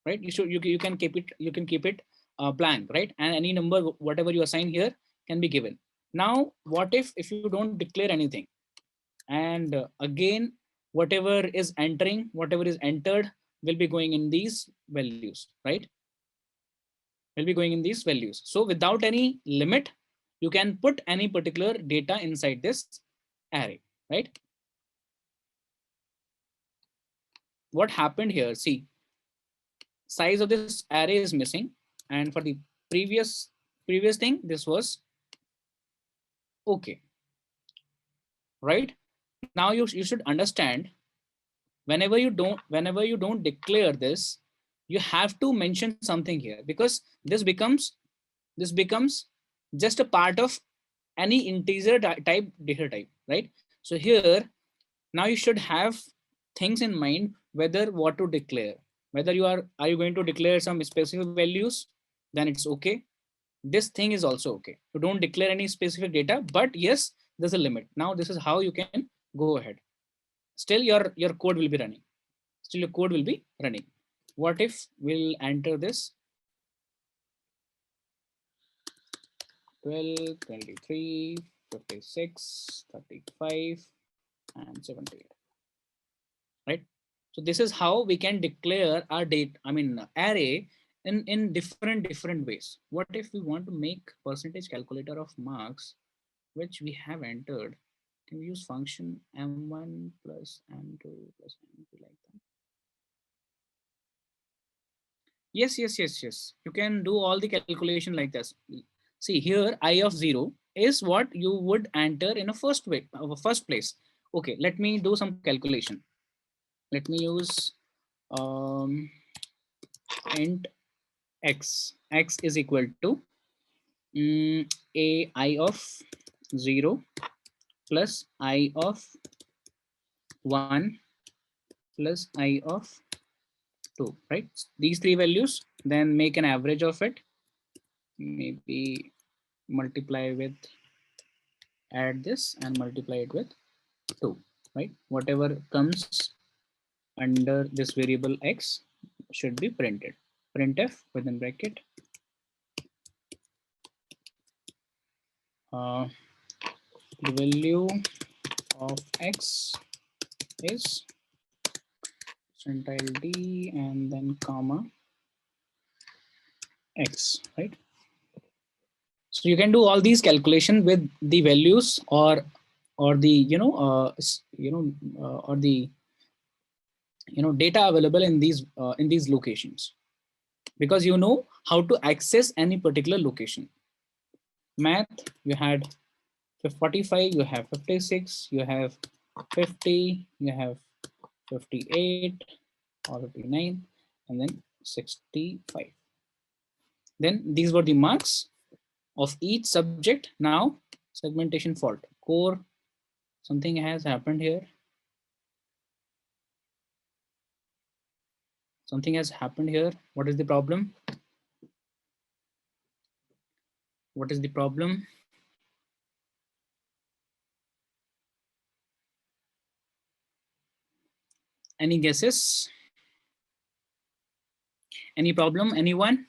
right? You can keep it blank, right? And any number whatever you assign here can be given. Now what if you don't declare anything, and again whatever is entering, whatever is entered will be going in these values, right? Will be going in these values. So without any limit, you can put any particular data inside this array, right? What happened here, see, size of this array is missing, and for the previous thing this was okay, right? Now you should understand, whenever you don't declare this, you have to mention something here, because this becomes just a part of any integer type data type, right? So here now you should have things in mind whether what to declare, whether are you going to declare some specific values, then it's okay. This thing is also okay, you don't declare any specific data, but yes, there's a limit. Now this is how you can go ahead. Still your code will be running, still your code will be running. What if we'll enter this 12, 23, 56, 35, and 78, right? So this is how we can declare our date, I mean array in different ways. What if we want to make percentage calculator of marks which we have entered? Can we use function m1 plus m2 plus m2 like that? Yes. You can do all the calculation like this. See here, I of 0 is what you would enter in a first place. Okay, let me do some calculation. Let me use int x. X is equal to a I of 0 plus I of 1 plus I of 2, right? These three values, then make an average of it. Maybe multiply with, add this and multiply it with 2, right? Whatever comes under this variable x should be printed. Printf within bracket the value of x is percentile d and then comma x, right? So you can do all these calculation with the values or the or the data available in these locations, because you know how to access any particular location. Math, you had 45, you have 56, you have 50, you have 58 or 59, and then 65. Then these were the marks of each subject. Now segmentation fault, core, something has happened here. Something has happened here. What is the problem? What is the problem? Any guesses? Any problem? Anyone?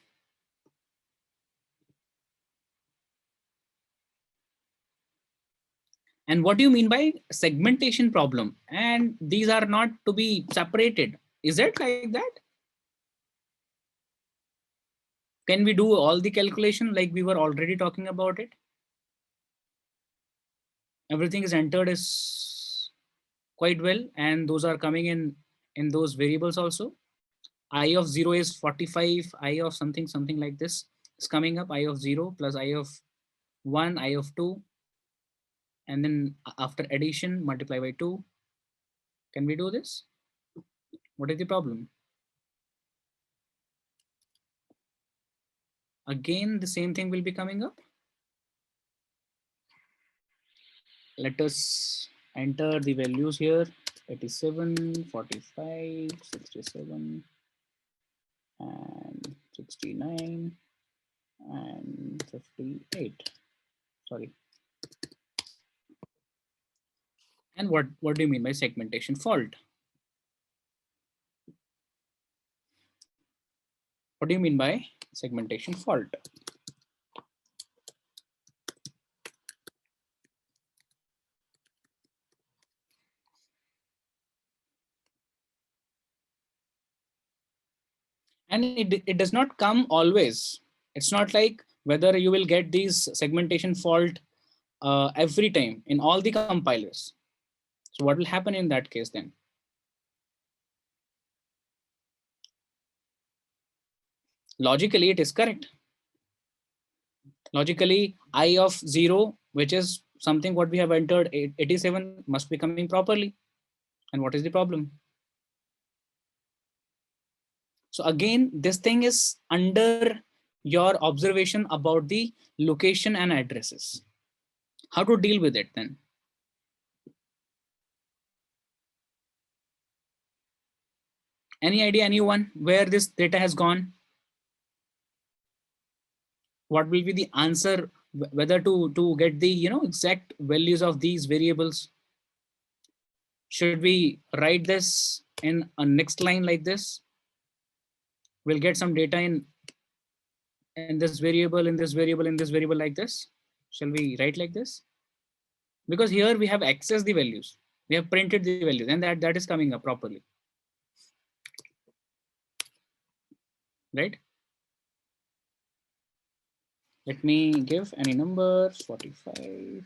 And what do you mean by segmentation problem? And these are not to be separated. Is it like that? Can we do all the calculation like we were already talking about it? Everything is entered is quite well, and those are coming in those variables also. I of 0 is 45, I of something like this is coming up, I of 0 plus I of 1, I of 2, and then after addition multiply by 2. Can we do this? What is the problem? Again, the same thing will be coming up. Let us enter the values here: 87, 45, 67, and 69, and 58. Sorry. And what do you mean by segmentation fault? What do you mean by segmentation fault? And it does not come always. It's not like whether you will get these segmentation fault every time in all the compilers. So what will happen in that case then? Logically, it is correct. Logically, I of 0, which is something what we have entered 87, must be coming properly. And what is the problem? So again, this thing is under your observation about the location and addresses. How to deal with it then? Any idea, anyone, where this data has gone? What will be the answer, whether to get the exact values of these variables? Should we write this in a next line like this? We'll get some data in this variable, in this variable, in this variable like this. Shall we write like this? Because here we have accessed the values, we have printed the values, and that is coming up properly, right? Let me give any number: 45,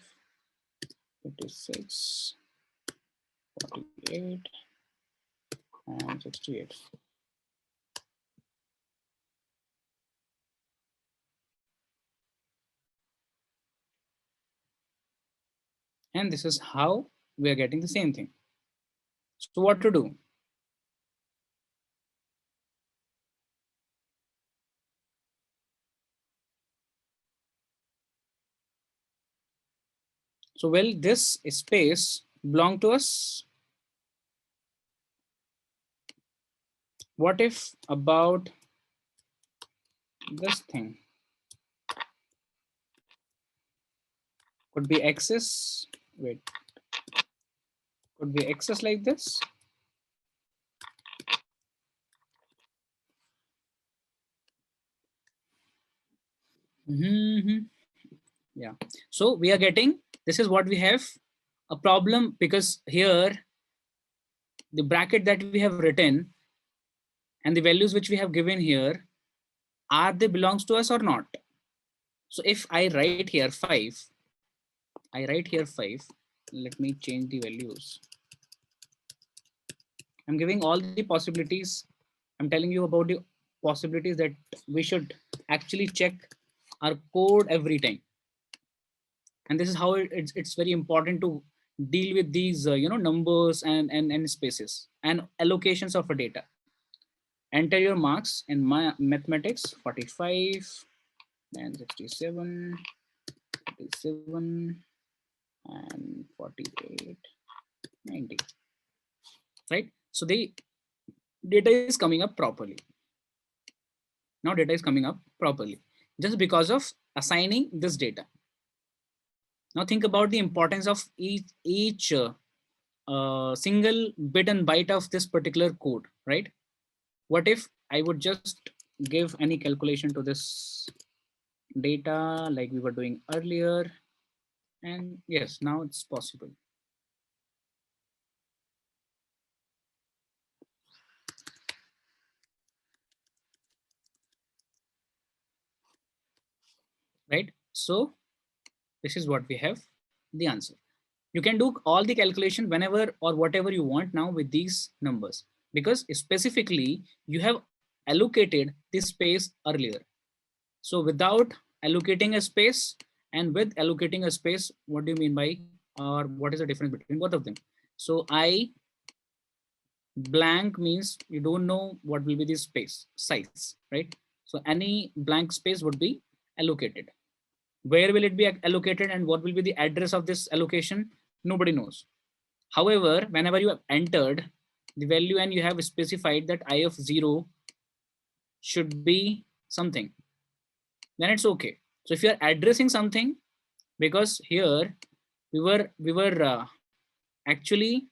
56, 48, and 68. And this is how we are getting the same thing. So what to do? So will this space belong to us? What if about this thing? Could be access, wait, could be access like this. Yeah, so we are getting, this is what we have a problem, because here the bracket that we have written and the values which we have given here, are they belongs to us or not? So if I write here 5, I write here 5, let me change the values. I'm giving all the possibilities. I'm telling you about the possibilities that we should actually check our code every time. And this is how it's very important to deal with these numbers and spaces and allocations of a data. Enter your marks in my mathematics: 45 and 67, 37 and 48, 90. Right? So the data is coming up properly. Now data is coming up properly just because of assigning this data. Now think about the importance of each single bit and byte of this particular code, right? What if I would just give any calculation to this data like we were doing earlier? And yes, now it's possible. Right? So this is what we have, the answer. You can do all the calculation whenever or whatever you want now with these numbers, because specifically you have allocated this space earlier. So without allocating a space and with allocating a space, what do you mean by, or what is the difference between both of them? So I blank means you don't know what will be the space size, right? So any blank space would be allocated. Where will it be allocated and what will be the address of this allocation? Nobody knows. However, whenever you have entered the value and you have specified that I of 0 should be something, then it's okay. So if you are addressing something, because here we were actually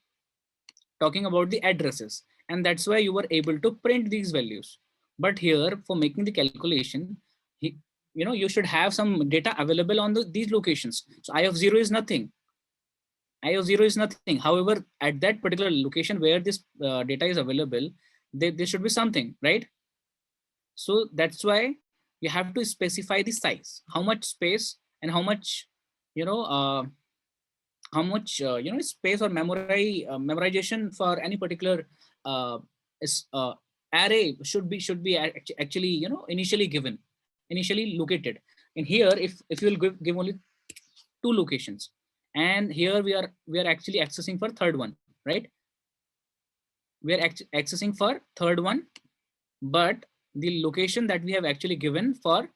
talking about the addresses, and that's why you were able to print these values. But here for making the calculation, you should have some data available on these locations. So I of 0 is nothing. I of 0 is nothing. However, at that particular location where this data is available, there should be something, right? So that's why you have to specify the size, how much space and how much, you know, space or memorization for any particular uh, is, array should be actually, initially given, initially located. And here, if you will give only 2 locations, and here we are actually accessing for third one, right? We are accessing for third one, but the location that we have actually given for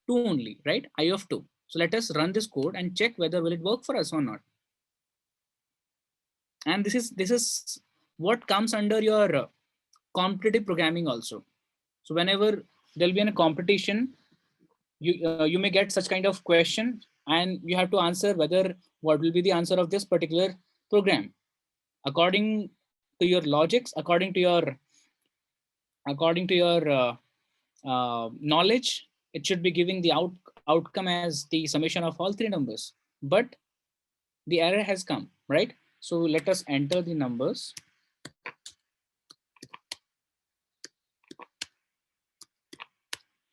2 only, right? I of 2. So let us run this code and check whether will it work for us or not. And this is what comes under your competitive programming also. So whenever there'll be a competition, you may get such kind of question, and you have to answer whether what will be the answer of this particular program according to your logics, according to your knowledge. It should be giving the outcome as the summation of all 3 numbers, but the error has come, right? So let us enter the numbers.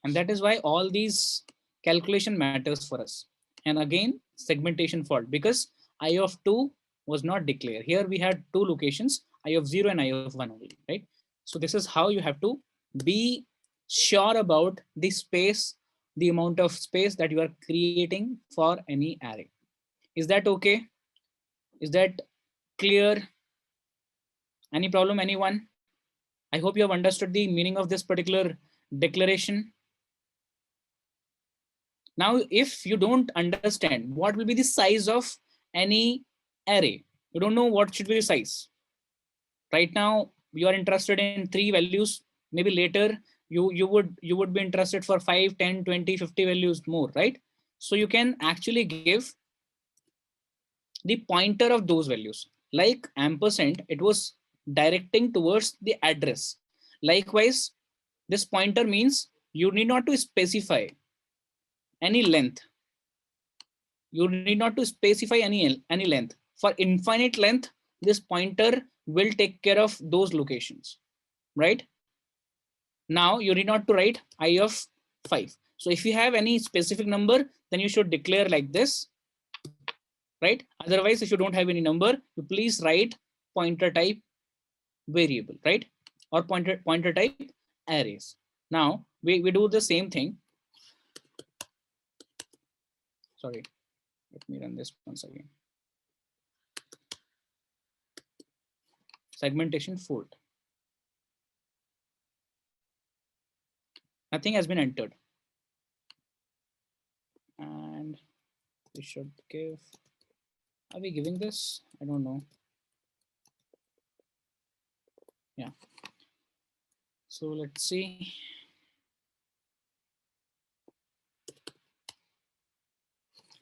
And that is why all these calculation matters for us. And again, segmentation fault, because I of 2 was not declared. Here we had 2 locations, I of 0 and I of 1 only, right? So this is how you have to be sure about the space, the amount of space that you are creating for any array. Is that okay? Is that clear? Any problem, anyone? I hope you have understood the meaning of this particular declaration. Now, if you don't understand what will be the size of any array, you don't know what should be the size. Right now, you are interested in 3 values. Maybe later you would be interested for 5, 10, 20, 50 values more, right? So you can actually give the pointer of those values. Like ampersand, it was directing towards the address. Likewise, this pointer means you need not to specify any length. You need not to specify any length. For infinite length, this pointer will take care of those locations, right? Now you need not to write I of 5. So if you have any specific number, then you should declare like this, right? Otherwise, if you don't have any number, you please write pointer type variable, right? Or pointer type arrays. Now we do the same thing. Sorry, let me run this once again. Segmentation fault. Nothing has been entered. And we should give, are we giving this? I don't know. Yeah. So let's see.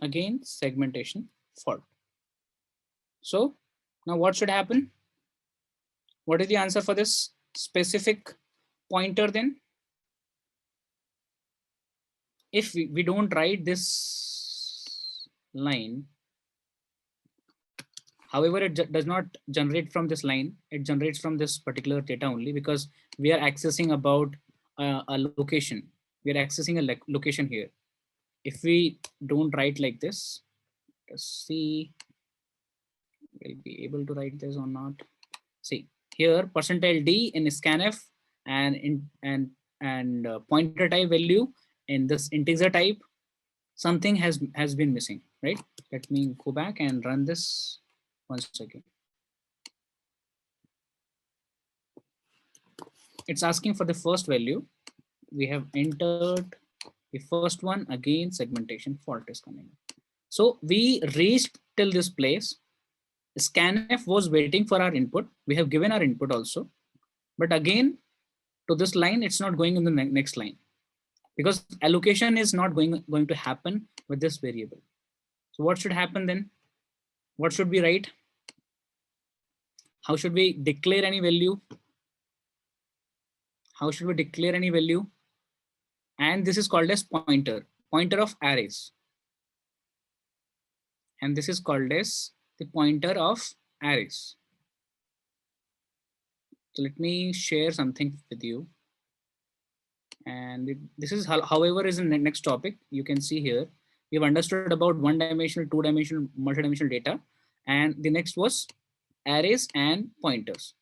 Again, segmentation fault. So now what should happen? What is the answer for this specific pointer then? If we don't write this line, however, it does not generate from this line, it generates from this particular data only, because we are accessing about a location. We are accessing a location here. If we don't write like this, let's see, we'll be able to write this or not. See here, %d in scanf and pointer type value in this integer type, something has been missing, right? Let me go back and run this once again. It's asking for the first value. We have entered the first one. Again, segmentation fault is coming. So we reached till this place. Scanf was waiting for our input. We have given our input also, but again to this line, it's not going in the next line, because allocation is not going to happen with this variable. So what should happen then? What should we write? How should we declare any value? How should we declare any value? And this is called as pointer of arrays. And this is called as the pointer of arrays. So let me share something with you. And this is however is in the next topic. You can see here we've understood about one-dimensional, two-dimensional, multi-dimensional data, and the next was arrays and pointers.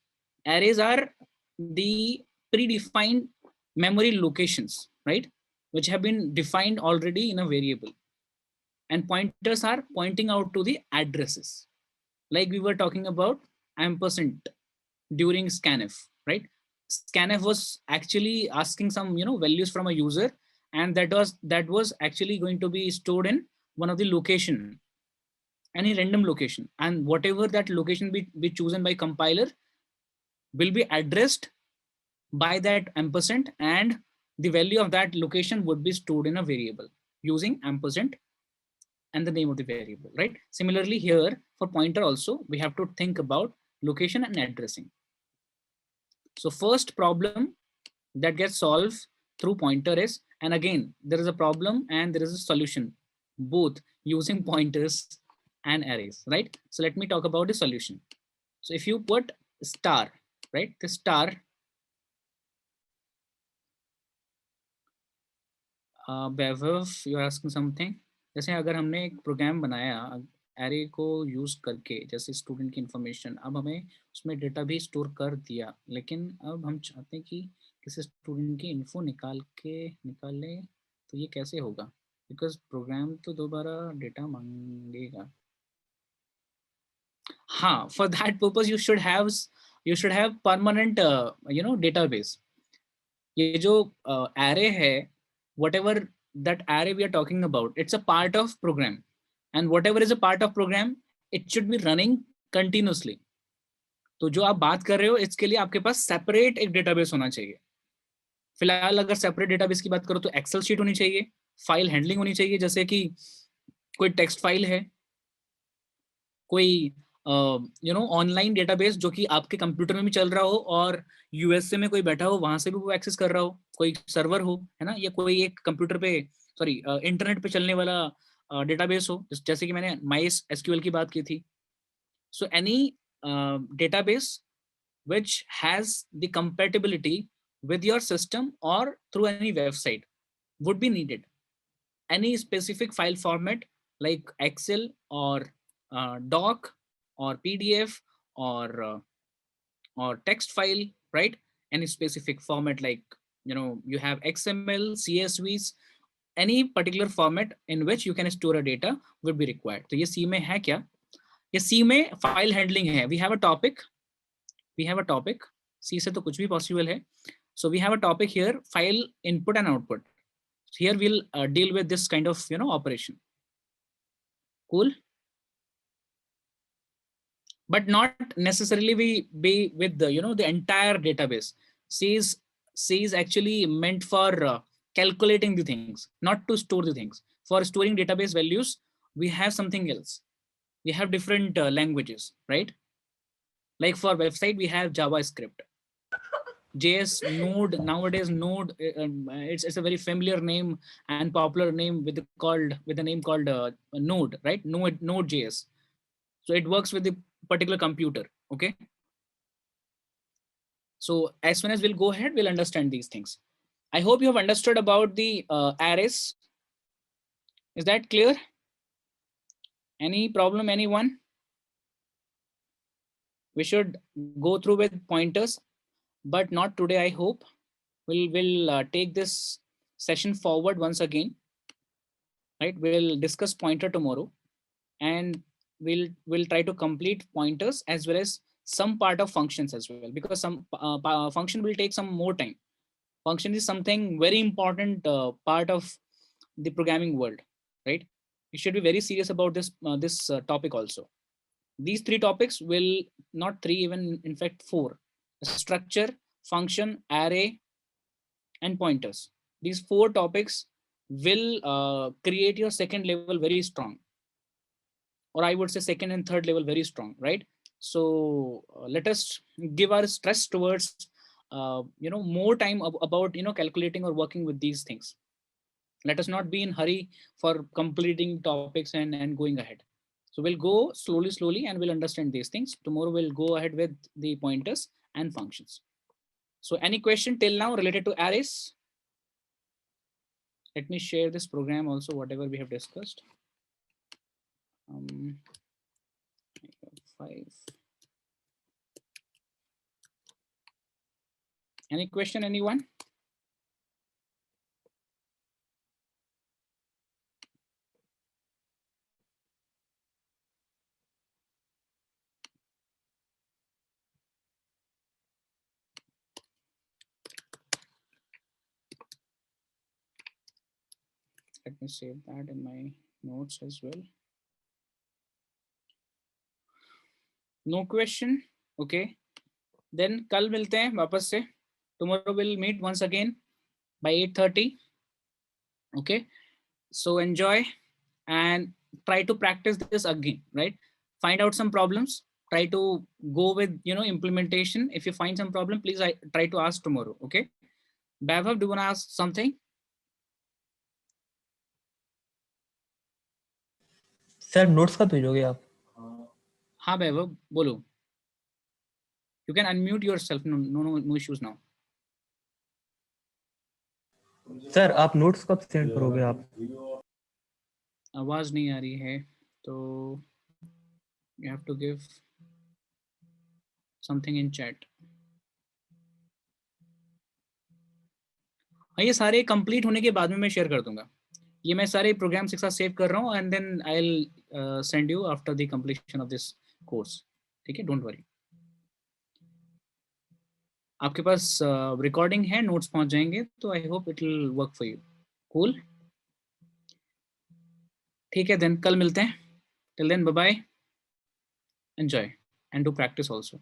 Arrays are the predefined memory locations, right, which have been defined already in a variable, and pointers are pointing out to the addresses, like we were talking about ampersand during scanf, right? Scanf was actually asking some values from a user, and that was actually going to be stored in one of the location, any random location, and whatever that location be chosen by compiler will be addressed by that ampersand, and the value of that location would be stored in a variable using ampersand and the name of the variable, right? Similarly here for pointer also we have to think about location and addressing. So first problem that gets solved through pointer is, and again there is a problem and there is a solution, both using pointers and arrays, right? So let me talk about the solution. So if you put star, right, the star, Vaibhav, you are asking something. जैसे अगर हमने एक programme बनाया array को use करके, जैसे student की information, अब हमें उसमें डेटा भी स्टोर कर दिया, लेकिन अब हम चाहते हैं कि किसी स्टूडेंट की इन्फो निकाले, तो ये कैसे होगा? बिकॉज प्रोग्राम तो दोबारा डेटा मांगेगा. हाँ, for that purpose you should have permanent database. ये जो array है, whatever that array we are talking about, it's a part of program, and whatever is a part of program, it should be running continuously. तो जो आप बात कर रहे हो, इसके लिए आपके पास सेपरेट एक डेटाबेस होना चाहिए. फिलहाल अगर सेपरेट डेटाबेस की बात करो तो एक्सेल शीट होनी चाहिए, फाइल हैंडलिंग होनी चाहिए, जैसे कि कोई टेक्स्ट फाइल है, कोई ऑनलाइन डेटाबेस जो कि आपके कंप्यूटर में भी चल रहा हो और यूएसए में कोई बैठा हो वहां से भी वो एक्सेस कर रहा हो, कोई सर्वर हो, है ना, या कोई एक कंप्यूटर पे सॉरी इंटरनेट पे चलने वाला डेटाबेस हो, जैसे कि मैंने माई एसक्यूएल की बात की थी. So any database which has the compatibility with your system or through any website would be needed. Any specific file format like Excel or doc or PDF or text file, right? Any specific format like you have XML, CSVs, any particular format in which you can store a data would be required. तो ये C में है क्या? ये C में file handling है. We have a topic. C से तो कुछ भी possible है. So we have a topic here, file input and output. So here we'll deal with this kind of operation. Cool. But not necessarily be with the the entire database. C is actually meant for calculating the things, not to store the things. For storing database values, we have something else. We have different languages, right? Like for website, we have JavaScript. JS, Node, nowadays Node, it's a very familiar name and popular name with the name called Node, right? Node.js. So it works with the particular computer. Okay. So as soon as we'll go ahead, we'll understand these things. I hope you have understood about the arrays. Is that clear? Any problem, anyone? We should go through with pointers, but not today. I hope we'll take this session forward once again. Right, we'll discuss pointer tomorrow, and we'll try to complete pointers as well as some part of functions as well, because some function will take some more time. Function is something very important part of the programming world, right? You should be very serious about this topic also. These three topics will, not three, even in fact four: structure, function, array, and pointers. These four topics will create your second level very strong, or I would say second and third level very strong, right? So let us give our stress towards more time about calculating or working with these things. Let us not be in hurry for completing topics and going ahead. So we'll go slowly and we'll understand these things. Tomorrow we'll go ahead with the pointers and functions. So any question till now related to arrays? Let me share this program also, whatever we have discussed. 5. Any question, anyone? Let me save that in my notes as well. No question. Okay. Then कल मिलते हैं वापस से. Tomorrow we'll meet once again by 8:30. Okay. So enjoy and try to practice this again, right? Find out some problems. Try to go with implementation. If you find some problem, please try to ask tomorrow. Okay. Vaibhav, do you want to ask something? Sir notes कब भेजोगे आप? हाँ वैभव बोलो. You can unmute yourself. No issues now. Sir आप notes कब send करोगे आप? आवाज नहीं आ रही है तो you have to give something in chat. ये सारे कंप्लीट होने के बाद में मैं शेयर कर दूंगा. ये मैं सारे प्रोग्राम्स एक साथ सेव कर रहा हूँ and then I will send you after the completion of this course. ठीक है, डोंट वरी. आपके पास रिकॉर्डिंग है, नोट्स पहुंच जाएंगे, तो I hope it will work for you. Cool. ठीक है, देन कल मिलते हैं. Till then bye bye. Enjoy and do practice also.